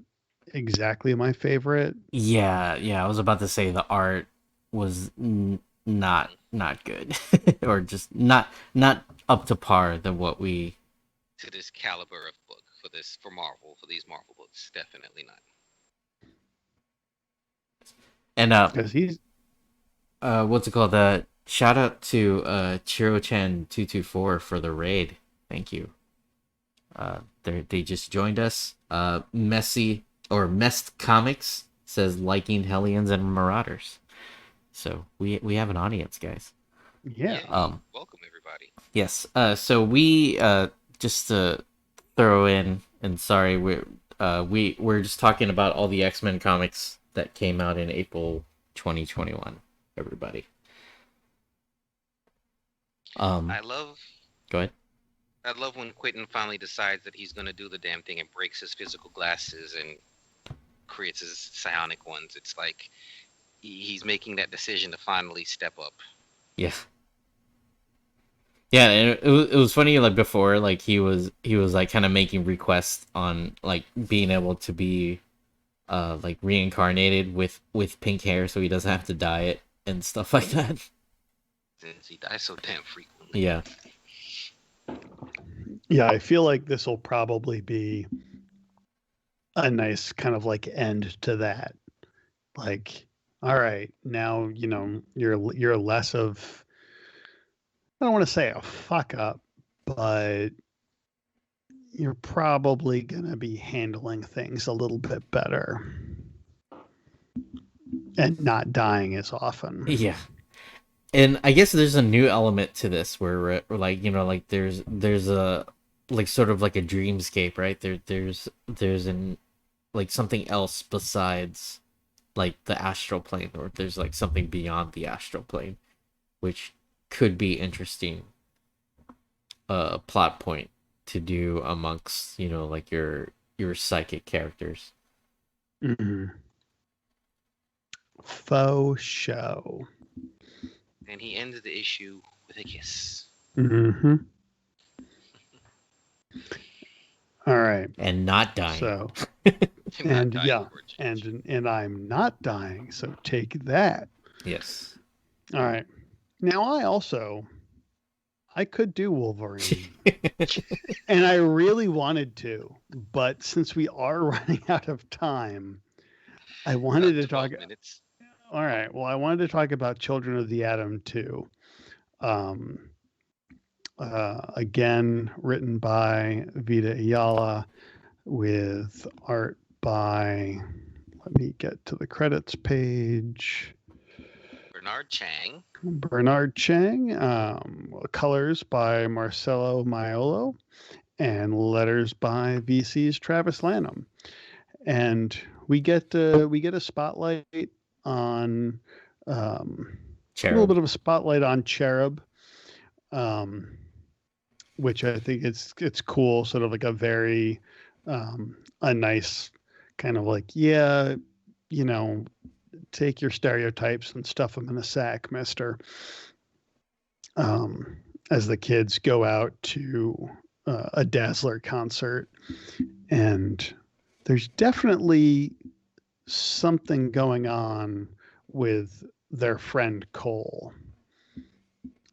exactly my favorite. yeah, I was about to say the art was not good, or just not up to par than what we To this caliber of book for Marvel, for these Marvel books, definitely not. and Because he's what's it called? Shout out to Chiro-chan224 for the raid. Thank you. They just joined us. Messed Comics says liking Hellions and Marauders. So we have an audience, guys. yeah. Welcome everybody. Yes. So we just to throw in, and sorry, we're just talking about all the X-Men comics that came out in April 2021. Everybody. I love. Go ahead. I love when Quentin finally decides that he's going to do the damn thing and breaks his physical glasses and creates his psionic ones. It's like he's making that decision to finally step up. Yeah. Yeah, and it was funny, like before, like he was like kind of making requests on like being able to be like reincarnated with pink hair so he doesn't have to dye it and stuff like that. Since he dies so damn frequently. Yeah. Yeah, I feel like this will probably be a nice kind of like end to that. Like, all right, now, you're less of, I don't want to say a fuck up, but you're probably going to be handling things a little bit better and not dying as often. Yeah. And I guess there's a new element to this where we're like, like there's a like sort of like a dreamscape, right? There's an like something else besides like the astral plane, or there's like something beyond the astral plane, which could be interesting plot point to do amongst, like your psychic characters. Mm-hmm. Faux show. And he ends the issue with a kiss. Mm-hmm. All right. And not dying. So, and yeah, and I'm not dying. So take that. Yes. All right. Now I could do Wolverine, and I really wanted to, but since we are running out of time, I wanted to talk. Minutes. All right. Well, I wanted to talk about Children of the Atom too. Again, written by Vita Ayala with art by, let me get to the credits page. Bernard Chang. Colors by Marcelo Maiolo, and letters by VC's Travis Lanham. And we get a spotlight on a little bit of a spotlight on Cherub, which I think it's cool. Sort of like a very a nice kind of like, yeah, take your stereotypes and stuff them in a sack, mister. As the kids go out to a Dazzler concert, and there's definitely something going on with their friend Cole.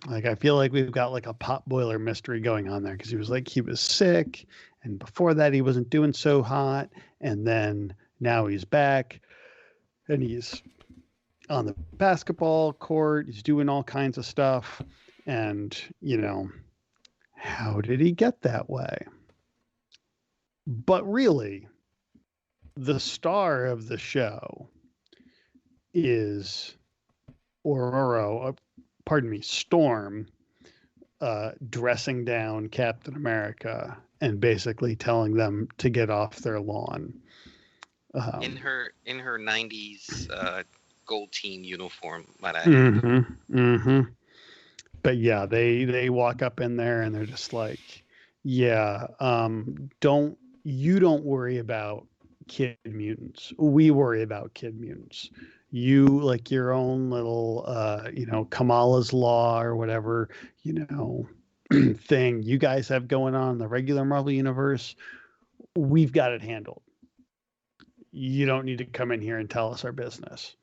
Like, I feel like we've got like a pot boiler mystery going on there, because he was sick, and before that he wasn't doing so hot, and then now he's back and he's on the basketball court, he's doing all kinds of stuff, and how did he get that way? But really, the star of the show is Storm, dressing down Captain America and basically telling them to get off their lawn. In her 90s gold team uniform, might I add. Mm-hmm. But yeah, they walk up in there and they're just like, yeah, don't worry about kid mutants. We worry about kid mutants. You, like, your own little Kamala's Law or whatever thing you guys have going on in the regular Marvel universe, we've got it handled. You don't need to come in here and tell us our business.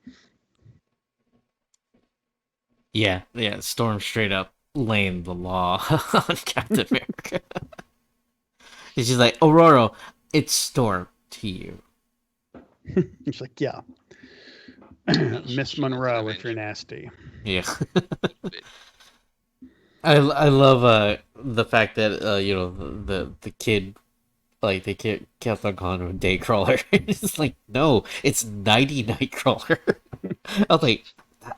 Yeah, Storm straight up laying the law on Captain America. And she's like, Aurora, it's Storm to you. She's like, yeah. Miss Monroe, if you're nasty. Yeah. I love the fact that the kid, like, they kept on calling him Daycrawler. It's like, no, it's Nighty Nightcrawler. I was like,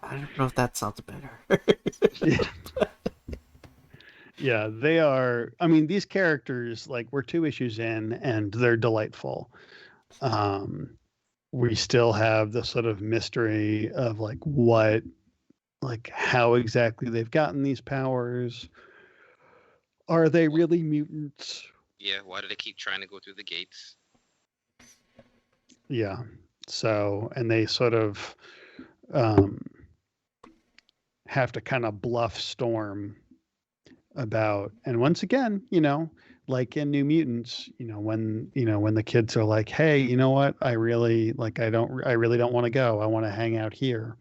I don't know if that sounds better. Yeah, they are. I mean, these characters, like, we're 2 issues in and they're delightful. We still have the sort of mystery of how exactly they've gotten these powers. Are they really mutants? Yeah, why do they keep trying to go through the gates? Yeah. So, and they sort of have to kind of bluff Storm about, and once again, like in New Mutants, when the kids are like, hey, you know what? I really don't want to go. I want to hang out here.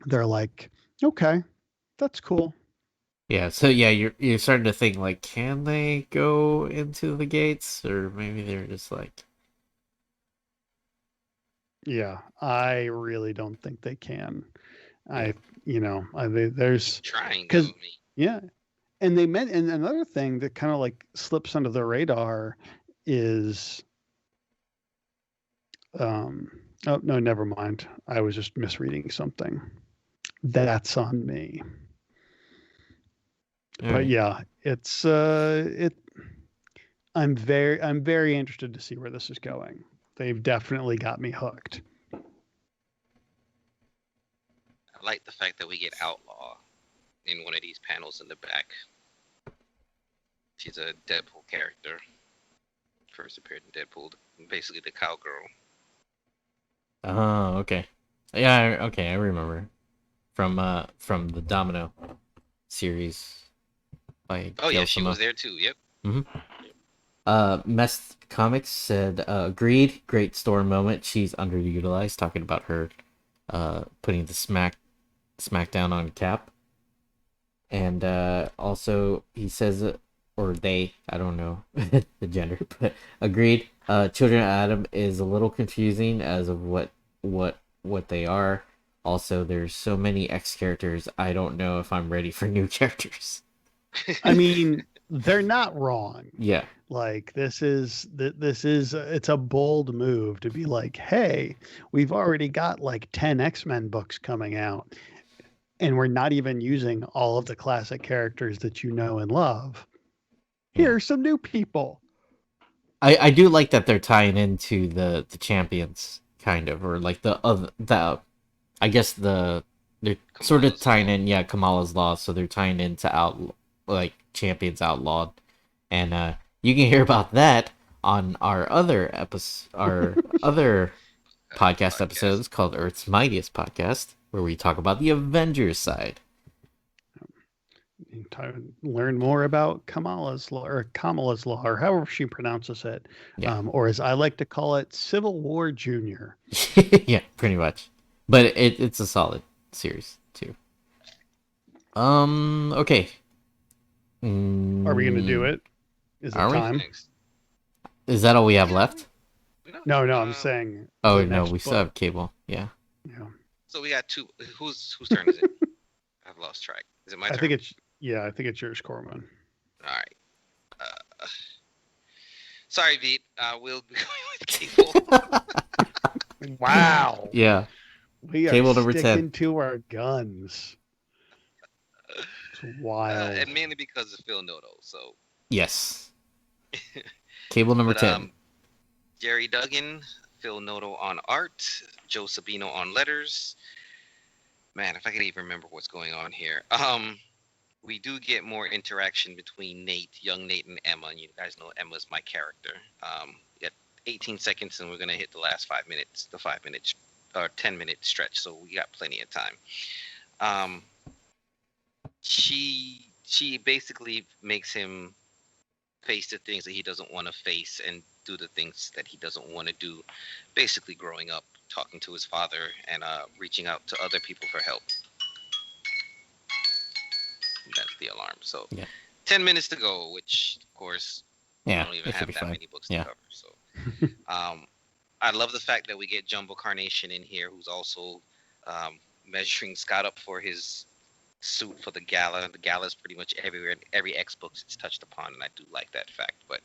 They're like, okay, that's cool. Yeah, so yeah, you're starting to think, like, can they go into the gates, or maybe they're just like, yeah, I really don't think they can. There's trying, because yeah, and they meant, and another thing that kind of like slips under the radar is, oh no, never mind. I was just misreading something. That's on me. But yeah, it's I'm very interested to see where this is going. They've definitely got me hooked. I like the fact that we get Outlaw in one of these panels in the back. She's a Deadpool character. First appeared in Deadpool, basically the cowgirl. Oh, okay. Yeah, okay, I remember. From the Domino series. Oh yeah, she was there too. Yep. Mm-hmm. Mess Comics said, agreed. Great Storm moment. She's underutilized. Talking about her, putting the smackdown on Cap. And also he says, or they, I don't know the gender, but agreed. Children of Adam is a little confusing as of what they are. Also, there's so many X characters. I don't know if I'm ready for new characters. I mean, they're not wrong. Yeah. Like, it's a bold move to be like, hey, we've already got like 10 X-Men books coming out, and we're not even using all of the classic characters that you know and love. Here are some new people. I do like that they're tying into the champions, kind of, or like I guess they're sort of tying in, Kamala's Law, so they're tying into Champions Outlawed, and you can hear about that on our other podcast episodes called Earth's Mightiest Podcast, where we talk about the Avengers side. learn more about Kamala's Law, or however she pronounces it, Yeah. or as I like to call it, Civil War Junior. Yeah, pretty much. But it's a solid series too. Okay. Are we going to do Mm, it? Is it are we? time? Next. Is that all we have Yeah. left? No. No, I'm saying Oh the no, next we still book. have Cable. Yeah. Yeah, So we got two. Whose turn is it? I've lost track. Is it my I turn? think it's yours, Corman. All right. Sorry, Veet. We'll be going with Cable. Wow, Yeah. we are Cable number 10. sticking to our guns. It's wild. And mainly because of Phil Noto. So. Yes. Cable number 10. Jerry Duggan, Phil Noto on art, Joe Sabino on letters. Man, if I could even remember what's going on here. We do get more interaction between young Nate, and Emma, and you guys know Emma's my character. We got 18 seconds, and we're gonna hit the last 5 minutes, the 5-minute or 10-minute stretch, so we got plenty of time. She basically makes him face the things that he doesn't want to face and do the things that he doesn't want to do. Basically, growing up, talking to his father, and reaching out to other people for help. That's the alarm. So, Yeah. 10 minutes to go, which, of course, Yeah, we don't even it should have be that fine. many books Yeah. to cover. So, I love the fact that we get Jumbo Carnation in here, who's also measuring Scott up for his suit for the Gala. The Gala is pretty much everywhere. Every X book it's touched upon, and I do like that fact. But,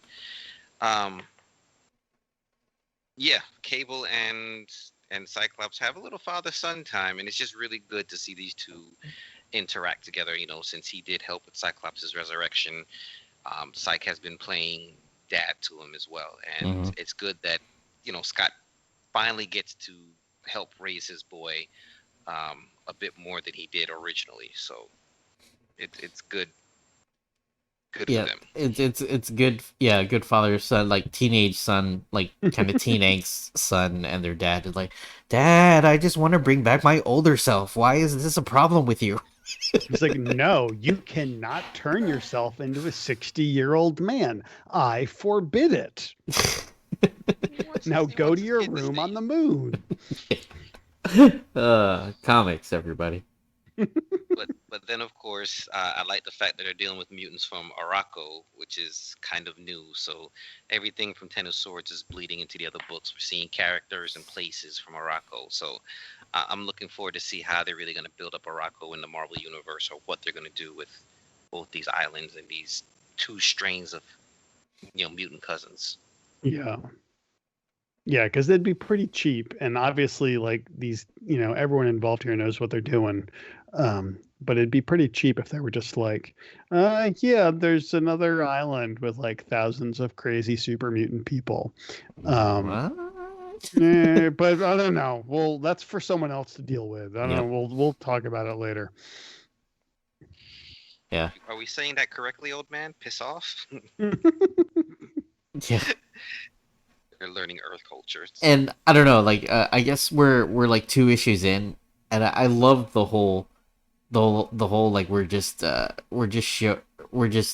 yeah, Cable and Cyclops have a little father-son time, and it's just really good to see these two interact together. You know, since he did help with Cyclops' resurrection, Cyc has been playing dad to him as well, and it's good that Scott finally gets to help raise his boy a bit more than he did originally. So it's good. Good Yeah, for them. it's good. Yeah, good father son, like teenage son, like kind of teen angst son, and their dad is like, Dad, I just want to bring back my older self. Why is this a problem with you? He's like, no, you cannot turn yourself into a 60-year-old man. I forbid it. Now go to your room on the moon. Comics, everybody. But then of course I like the fact that they're dealing with mutants from Arakko, which is kind of new. So everything from Ten of Swords is bleeding into the other books. We're seeing characters and places from Arakko. So I'm looking forward to see how they're really going to build up Arakko in the Marvel universe, or what they're going to do with both these islands and these two strains of mutant cousins. Yeah. Yeah, because they'd be pretty cheap, and obviously, like these, everyone involved here knows what they're doing. But it'd be pretty cheap if they were just like, yeah, there's another island with like thousands of crazy super mutant people. What? But I don't know. Well, that's for someone else to deal with. I don't know. We'll talk about it later. Yeah. Are we saying that correctly, old man? Piss off. Yeah. They're learning Earth cultures. And I don't know, like I guess we're like 2 issues in, and I love the whole like we're just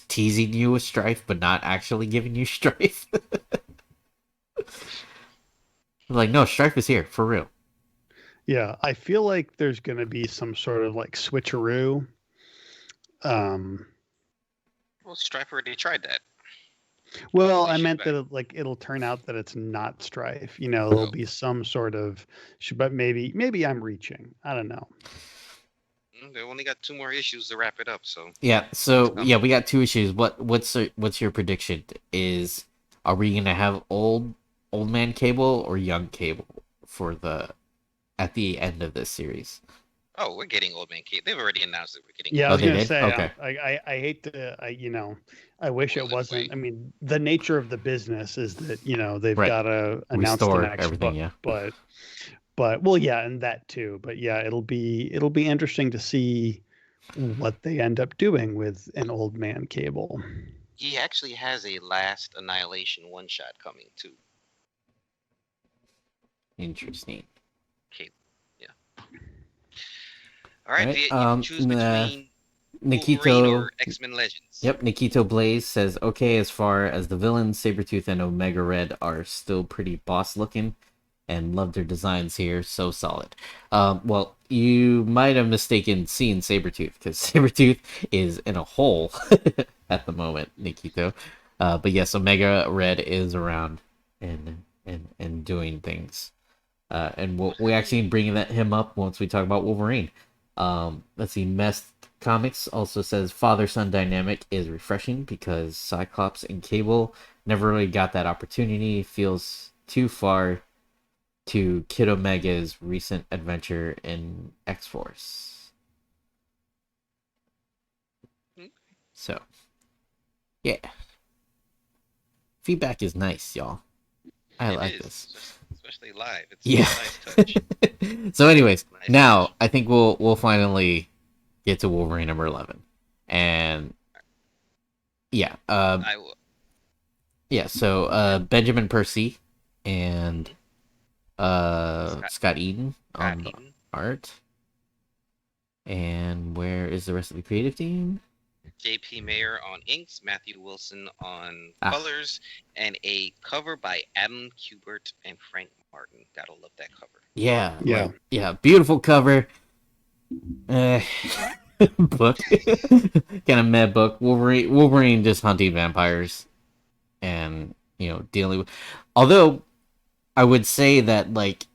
teasing you with Strife, but not actually giving you Strife. Like, no, Strife is here for real. Yeah, I feel like there's going to be some sort of like switcheroo. Well, Strife already tried that. Well, I meant that it'll turn out that it's not Strife. There'll be some sort of, but maybe I'm reaching. I don't know. They only got 2 more issues to wrap it up, so yeah. So yeah, we got 2 issues. What's your prediction? Are we gonna have old man Cable or young Cable at the end of this series? Oh, we're getting old man Cable. They've already announced that we're getting. Yeah, I was gonna say. Okay. I hate to. I wish it wasn't. I mean, the nature of the business is that they've got to announce the next everything. book, Yeah. But well, yeah, and that too. But yeah, it'll be interesting to see what they end up doing with an old man Cable. He actually has a last Annihilation one-shot coming too. Interesting. Cable, yeah. All right, you choose between Wolverine Nikito. or X-Men Legends? Yep, Nikito Blaze says, okay, as far as the villains, Sabretooth and Omega Red are still pretty boss looking, and love their designs here, so solid. Well, you might have mistaken seeing Sabretooth, because Sabretooth is in a hole at the moment, Nikito. But yes, Omega Red is around and doing things. And we actually bring him up once we talk about Wolverine. Let's see, Mest Comics also says father-son dynamic is refreshing because Cyclops and Cable never really got that opportunity. Feels too far to Kid Omega's recent adventure in X-Force. So, yeah. Feedback is nice, y'all. I like this. Especially live. It's yeah. a nice touch. So anyways, Nice now touch. I think we'll finally get to Wolverine number 11. And yeah, I will. yeah, so Benjamin Percy and Scott Eden on the art. And where is the rest of the creative team? J.P. Mayer on inks, Matthew Wilson on colors, and a cover by Adam Kubert and Frank Martin. Gotta love that cover. Yeah, beautiful cover. Book, kind of mad book. Wolverine just hunting vampires, and dealing with. Although, I would say that the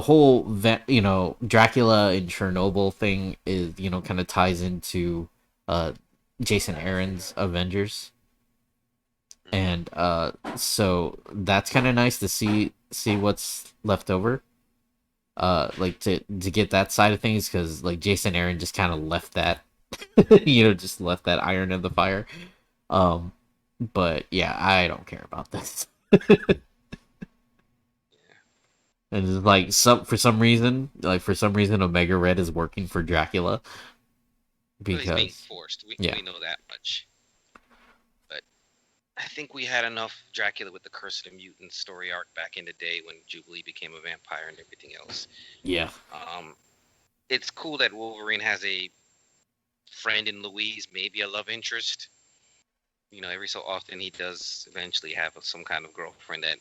whole Dracula and Chernobyl thing is kind of ties into Jason Aaron's Avengers, and so that's kind of nice to see what's left over. To get that side of things, because Jason Aaron just kind of left that just left that iron in the fire. But yeah, I don't care about this. And it's for some reason Omega Red is working for Dracula because he's being forced. We know that much. But I think we had enough Dracula with the Curse of the Mutants story arc back in the day when Jubilee became a vampire and everything else. Yeah. It's cool that Wolverine has a friend in Louise, maybe a love interest. Every so often he does eventually have some kind of girlfriend that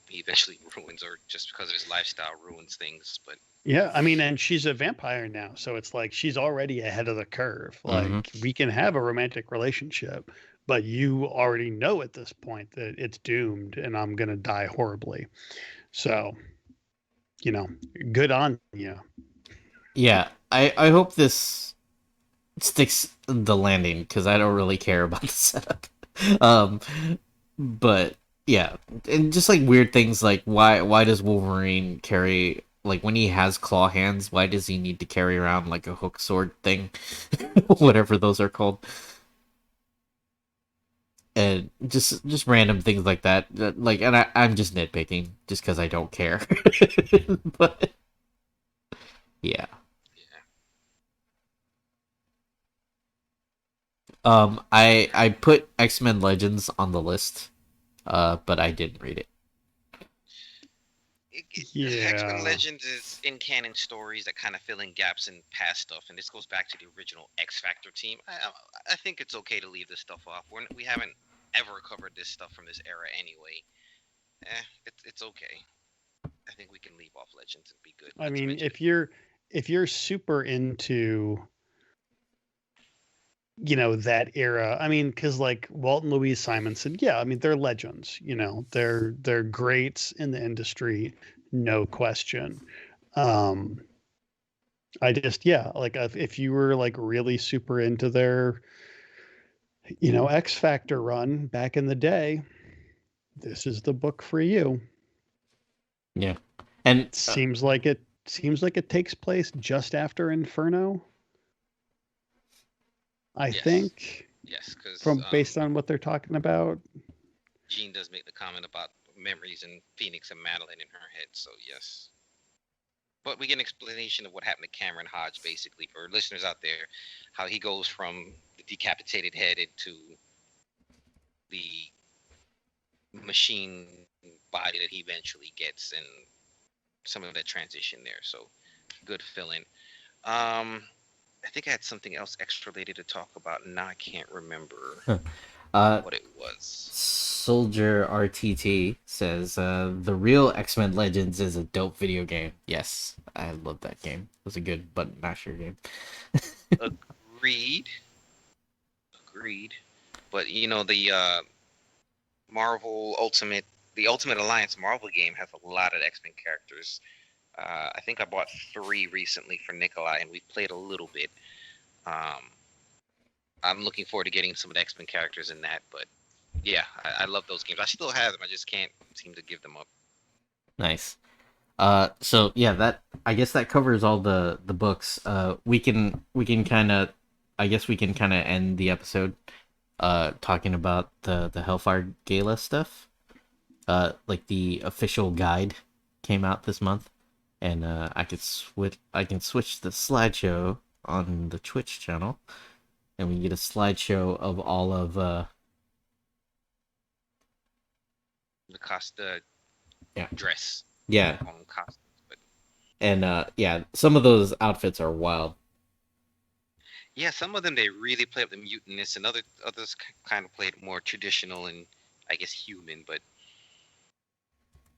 he eventually ruins, or just because of his lifestyle ruins things. But yeah, I mean, and she's a vampire now, so it's like she's already ahead of the curve. Like we can have a romantic relationship, but you already know at this point that it's doomed and I'm gonna die horribly. So, good on you. Yeah, I hope this sticks the landing, because I don't really care about the setup. But yeah, and just weird things like why does Wolverine carry, when he has claw hands, why does he need to carry around a hook sword thing? Whatever those are called. And just random things like that. And I'm just nitpicking just because I don't care. But yeah. I put X-Men Legends on the list, but I didn't read it. X-Men Legends is in canon stories that kind of fill in gaps in past stuff, and this goes back to the original X Factor team. I think it's okay to leave this stuff off. We haven't ever covered this stuff from this era anyway. It's okay. I think we can leave off Legends and be good. I mean, if you're super into that era, I mean, because Walt and Louise Simonson, yeah, I mean, they're legends. They're greats in the industry, no question. I just if you were really super into their X Factor run back in the day, this is the book for you. Yeah, and it seems like it takes place just after Inferno. I think. Yes, because based on what they're talking about. Jean does make the comment about memories and Phoenix and Madeline in her head, so yes. But we get an explanation of what happened to Cameron Hodge, basically, for listeners out there, how he goes from the decapitated head into the machine body that he eventually gets, and some of that transition there. So good fill-in. I think I had something else X related to talk about, and now I can't remember what it was. Soldier RTT says the real X-Men Legends is a dope video game. Yes, I love that game. It was a good button masher game. Agreed. But you know, the Ultimate Alliance Marvel game has a lot of X-Men characters. I think I bought 3 recently for Nikolai, and we played a little bit. I'm looking forward to getting some of the X-Men characters in that, but yeah, I love those games. I still have them. I just can't seem to give them up. Nice. So yeah, that I guess that covers all the books. We can kind of, I guess we can kind of end the episode talking about the Hellfire Gala stuff. Like the official guide came out this month, and I can switch the slideshow on the Twitch channel, and we can get a slideshow of all of the dress. Yeah. Costumes, but... And yeah, some of those outfits are wild. Yeah, some of them they really play up the mutantness, and others kind of played more traditional and I guess human. But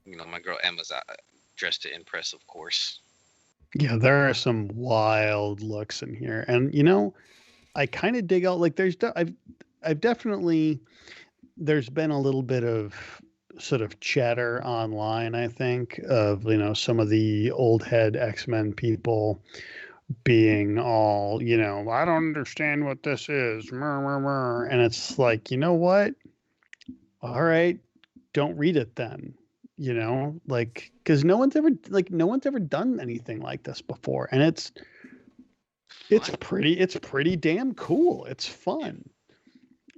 you know, my girl Emma's dressed to impress, of course. Yeah, there are some wild looks in here, and you know, I kind of dig out. Like, I've definitely, there's been a little bit of sort of chatter online, I think, of, you know, some of the old head X-Men people being all, you know, I don't understand what this is, and it's like, you know what? All right, don't read it then. You know, like, because no one's ever done anything like this before, and it's pretty damn cool. It's fun.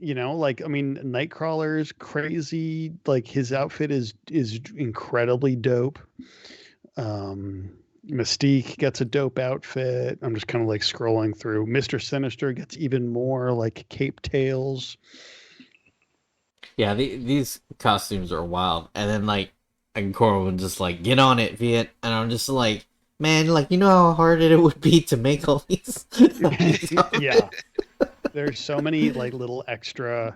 You know, like, I mean, Nightcrawler's crazy. Like, his outfit is incredibly dope. Mystique gets a dope outfit. I'm just kind of like scrolling through. Mr. Sinister gets even more like cape tails. Yeah, these costumes are wild. And then like, and Coral would just like, get on it, Viet. And I'm just like, man, like, you know how hard it would be to make all these? Yeah. There's so many like little extra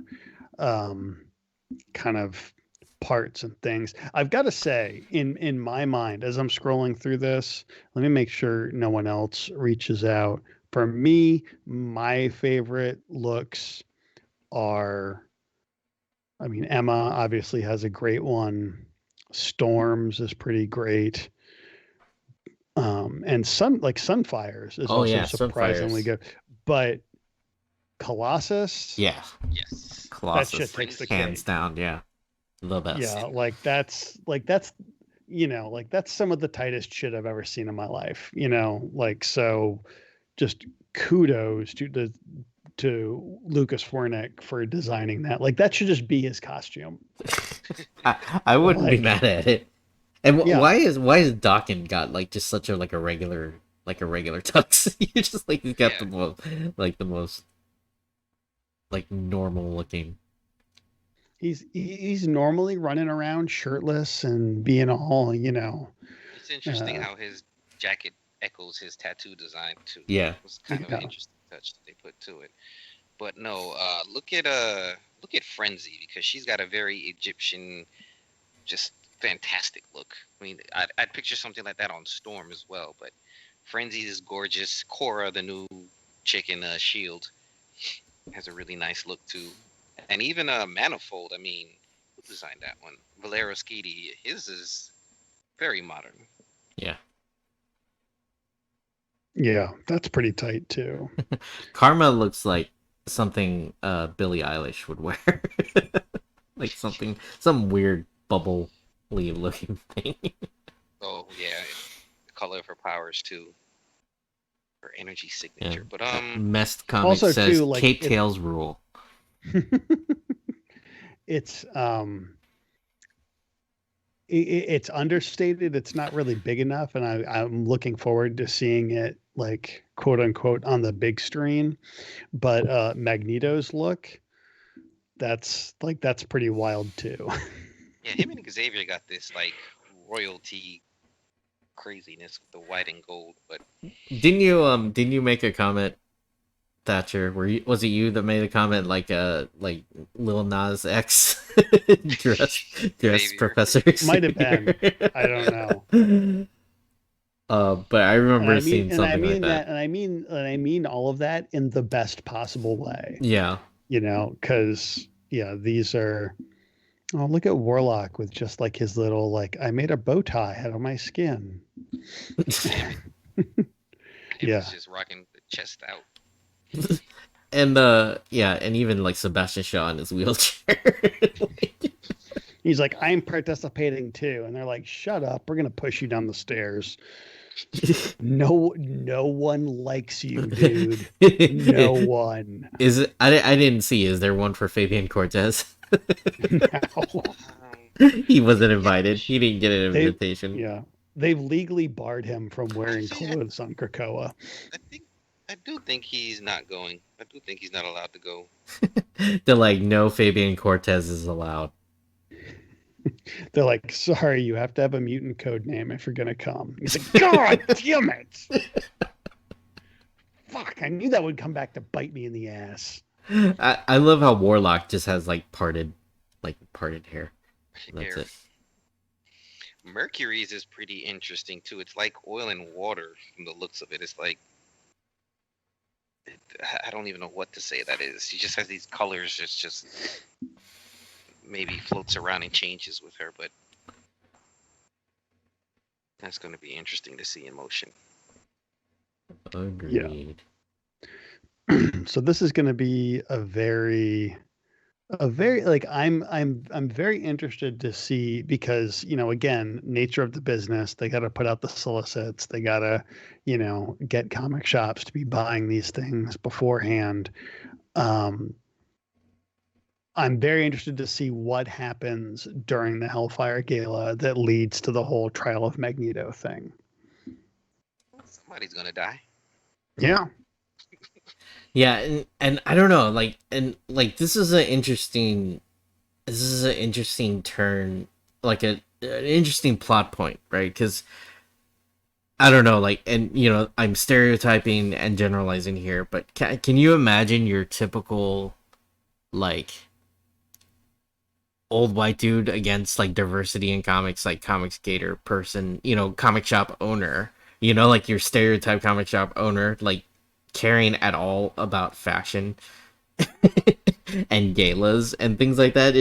kind of parts and things. I've got to say, in my mind, as I'm scrolling through this, let me make sure no one else reaches out. For me, my favorite looks are, I mean, Emma obviously has a great one. Storms is pretty great. And Sunfire's is also surprisingly good. But Colossus, yeah, yes, Colossus, that shit takes the hands cake. down. Yeah, the best. Yeah, that's you know, like, that's some of the tightest shit I've ever seen in my life. You know, like, so just kudos to Lucas Wernick for designing that. Like, that should just be his costume. I wouldn't be mad at it. And yeah. why is Dawkins got like just such a regular tux? You just like, he's got the most like normal looking. He's normally running around shirtless and being all, you know. It's interesting how his jacket echoes his tattoo design too. Yeah, it was kind of an interesting touch that they put to it. But no, look at Frenzy, because she's got a very Egyptian, just fantastic look. I mean, I'd picture something like that on Storm as well. But Frenzy is gorgeous. Cora, the new chick in Shield, has a really nice look too. And even Manifold, I mean, who designed that one? Valero Schiti. His is very modern. Yeah. Yeah, that's pretty tight too. Karma looks like something Billie Eilish would wear. Like some weird bubbly looking thing. Oh yeah, the color of her powers too. Her energy signature. Yeah. But Mest Comics says too, like, Cape Tails rule. It's it's understated. It's not really big enough, and I'm looking forward to seeing it, like, quote unquote, on the big screen. But Magneto's look, that's pretty wild too. Yeah, him and Xavier got this like royalty craziness with the white and gold. But didn't you make a comment Thatcher, was it you that made a comment like Lil Nas X dress Professor Might have Xavier? been. I don't know. But I remember And seeing something like that. and I mean all of that in the best possible way. Yeah. Because these are. Oh, look at Warlock with just like his little like I made a bow tie out of my skin. He was just rocking the chest out. And and even like Sebastian Shaw in his wheelchair. He's like, I'm participating too, and they're like, shut up, we're gonna push you down the stairs. No one likes you, dude. No one. Is it? I didn't see. Is there one for Fabian Cortez? No. He wasn't invited. He didn't get an invitation. Yeah, they've legally barred him from wearing clothes on Krakoa. I do think he's not going. I do think he's not allowed to go. They're like, no, Fabian Cortez is allowed. They're like, sorry, you have to have a mutant code name if you're gonna come. He's like, God damn it! Fuck, I knew that would come back to bite me in the ass. I love how Warlock just has like parted hair. That's it. Mercury's is pretty interesting too. It's like oil and water from the looks of it. It's like I don't even know what to say that is. She just has these colors. It's just maybe floats around and changes with her, but that's going to be interesting to see in motion. Agreed. Yeah. So this is going to be a very like I'm very interested to see because again, nature of the business, they got to put out the solicits, they got to get comic shops to be buying these things beforehand. I'm very interested to see what happens during the Hellfire Gala that leads to the whole Trial of Magneto thing. Somebody's gonna die. Yeah. Yeah, and I don't know, this is an interesting turn, like an interesting plot point, right? Because I don't know, I'm stereotyping and generalizing here, but can you imagine your typical old white dude against diversity in comics, comics gator person, comic shop owner, your stereotype comic shop owner, caring at all about fashion and galas and things like that.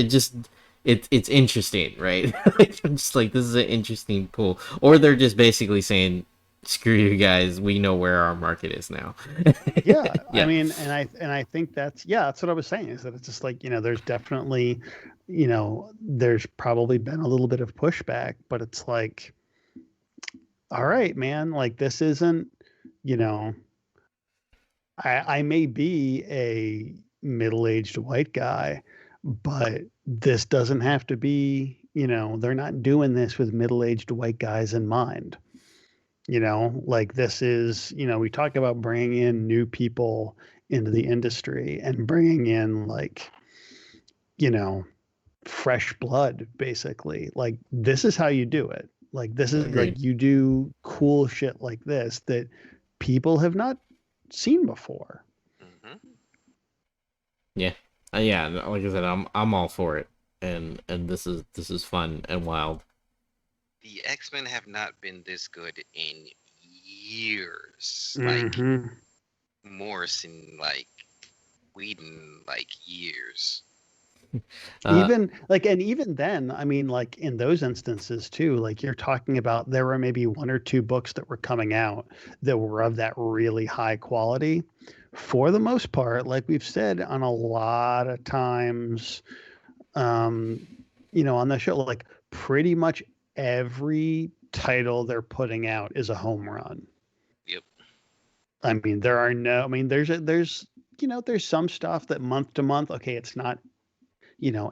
It's interesting, right? I'm just like, this is an interesting pull. Or they're just basically saying, screw you guys, we know where our market is now. Yeah. I mean, and I think that's what I was saying, is that it's just like, there's definitely, there's probably been a little bit of pushback, but it's like, all right, man, this isn't, I may be a middle-aged white guy, but this doesn't have to be, they're not doing this with middle-aged white guys in mind. This is, we talk about bringing in new people into the industry and bringing in fresh blood, basically. This is how you do it. This is you do cool shit like this that people have not seen before. Mm-hmm. Yeah, like I said, I'm all for it, and this is fun and wild. The X-Men have not been this good in years. Mm-hmm. Morrison, Whedon, years. Even then, I mean, in those instances too, you're talking about, there were maybe one or two books that were coming out that were of that really high quality. For the most part, like we've said on a lot of times, on the show, pretty much every title they're putting out is a home run. Yep. I mean, there's some stuff that month to month, okay, it's not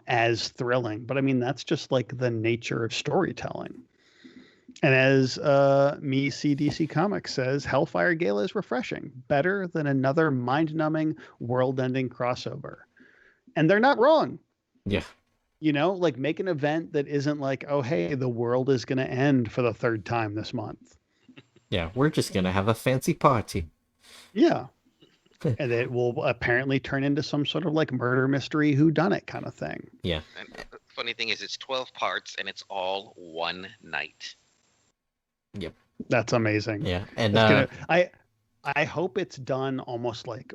as thrilling, but I mean, that's just the nature of storytelling. And as CDC Comics says, Hellfire Gala is refreshing, better than another mind-numbing, world-ending crossover. And they're not wrong. Yeah. Make an event that isn't oh, hey, the world is going to end for the third time this month. Yeah, we're just going to have a fancy party. Yeah. And it will apparently turn into some sort of like murder mystery whodunit kind of thing. Yeah. And the funny thing is, it's 12 parts and it's all one night. Yep. That's amazing. Yeah. And I hope it's done almost like,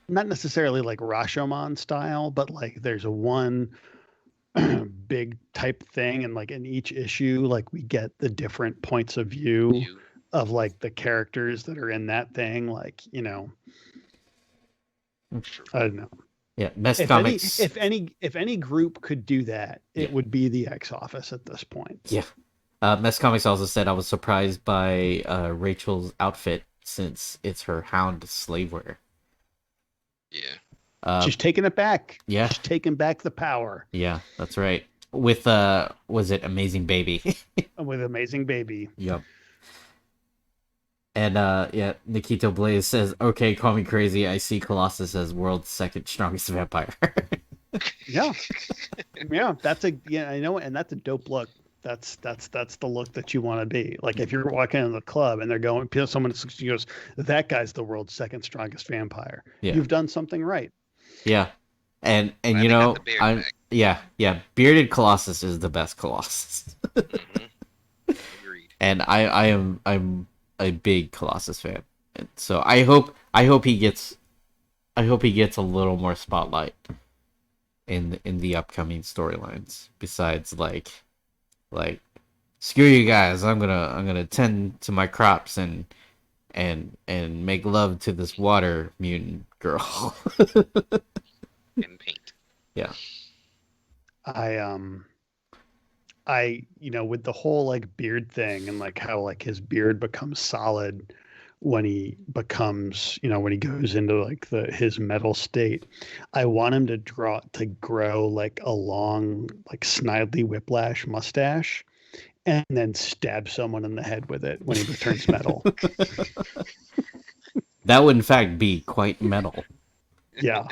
not necessarily like Rashomon style, but like there's a one big type thing, and like in each issue, like we get the different points of view of like the characters that are in that thing. Like, you know, I don't know. Yeah, Best Comics. If any group could do that, it would be the X Office at this point. Yeah. Best Comics also said, I was surprised by Rachel's outfit since it's her Hound slave wear. Yeah. She's taking it back. Yeah. She's taking back the power. Yeah, that's right. With was it Amazing Baby? With Amazing Baby. Yep. And yeah, Nikito Blaze says, "Okay, call me crazy. I see Colossus as world's second strongest vampire." Yeah, yeah, I know, and that's a dope look. That's the look that you want to be. Like if you're walking in the club and they're going, someone goes, "That guy's the world's second strongest vampire." Yeah. You've done something right. Yeah, and you know, yeah, bearded Colossus is the best Colossus. Mm-hmm. And I'm a big Colossus fan, and so I hope he gets a little more spotlight in the upcoming storylines. Besides, like screw you guys, I'm gonna tend to my crops and make love to this water mutant girl. And paint. Yeah. I with the whole like beard thing and like how like his beard becomes solid when he becomes, when he goes into like his metal state, I want him to grow like a long, like Snidely Whiplash mustache and then stab someone in the head with it when he returns metal. That would in fact be quite metal. Yeah.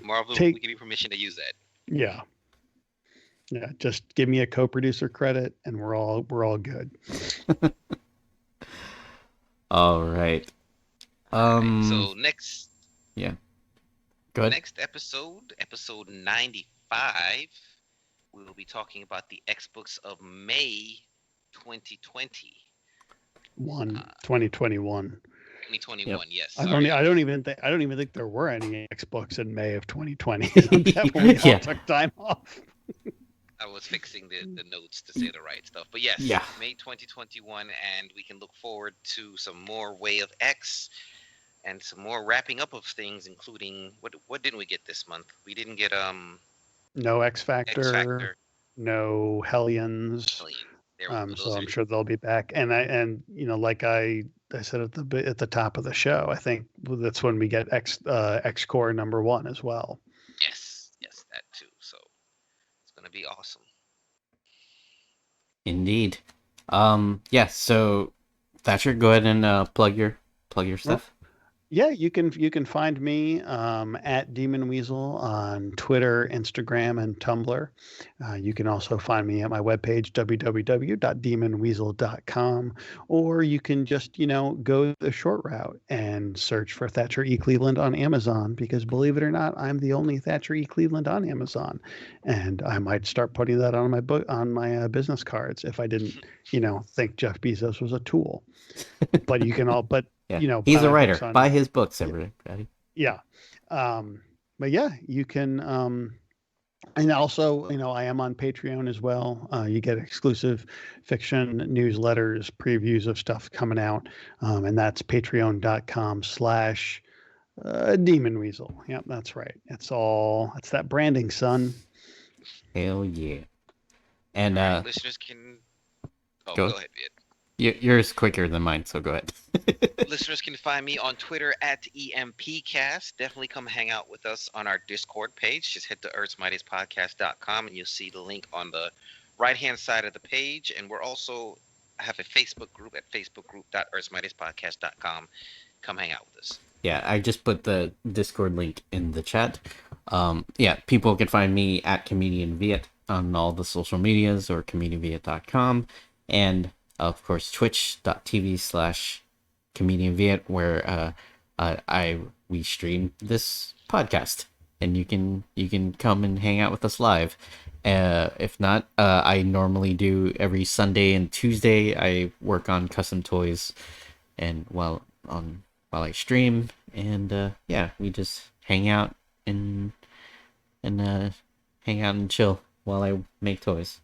Marvel will give you permission to use that. Yeah. Yeah, just give me a co-producer credit and we're all good. All right. So next. Yeah. Go ahead. Next episode 95, we will be talking about the X books of May 2020. 2021. 2021, yep. Yes. I don't even think there were any X books in May of 2020. Definitely all took time off. I was fixing the notes to say the right stuff. But yes, May 2021, and we can look forward to some more Way of X and some more wrapping up of things, including what didn't we get this month? We didn't get no X Factor, no Hellions. So I'm sure they'll be back. And like I said at the top of the show, I think that's when we get X-Core #1 as well. Yes, that too. So gonna be awesome. Indeed. So Thatcher, go ahead and plug your stuff. Yeah, you can find me at Demon Weasel on Twitter, Instagram, and Tumblr. You can also find me at my webpage, www.demonweasel.com, or you can just, go the short route and search for Thatcher E. Cleveland on Amazon, because believe it or not, I'm the only Thatcher E. Cleveland on Amazon. And I might start putting that on my business cards if I didn't, think Jeff Bezos was a tool. But you can yeah. He's a writer. Buy his books, everybody. Yeah. But yeah, you can, and also, I am on Patreon as well. You get exclusive fiction newsletters, previews of stuff coming out. And that's patreon.com/Demon Weasel. Yep, that's right. It's that branding, son. Hell yeah. And listeners can go ahead, Viet. Yours quicker than mine, so go ahead. Listeners can find me on Twitter at EMPcast. Definitely come hang out with us on our Discord page. Just head to earthsmightiestpodcast.com and you'll see the link on the right-hand side of the page. And we're also have a Facebook group at facebookgroup.earthsmightiestpodcast.com. Come hang out with us. Yeah, I just put the Discord link in the chat. People can find me at Comedian Viet on all the social medias or comedianviet.com. And of course, twitch.tv/comedianviet, where we stream this podcast, and you can come and hang out with us live. If not, I normally do every Sunday and Tuesday. I work on custom toys, and while I stream, and yeah, we just hang out and hang out and chill while I make toys.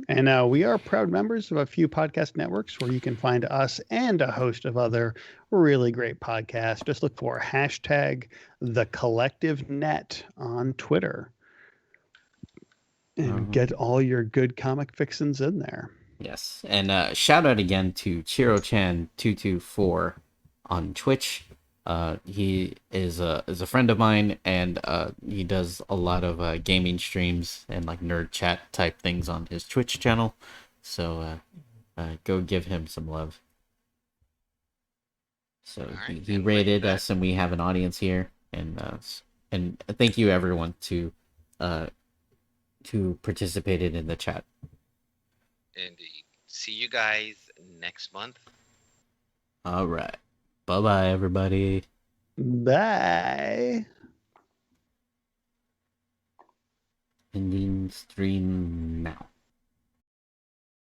And we are proud members of a few podcast networks where you can find us and a host of other really great podcasts. Just look for hashtag The Collective Net on Twitter and get all your good comic fixins in there. Yes, and shout out again to Chiro-chan224 on Twitch. He is a friend of mine, and he does a lot of gaming streams and like nerd chat type things on his Twitch channel. So go give him some love. So right, he rated us, and we have an audience here, and thank you everyone who participated in the chat. And see you guys next month. All right. Bye-bye, everybody. Bye. Ending stream now.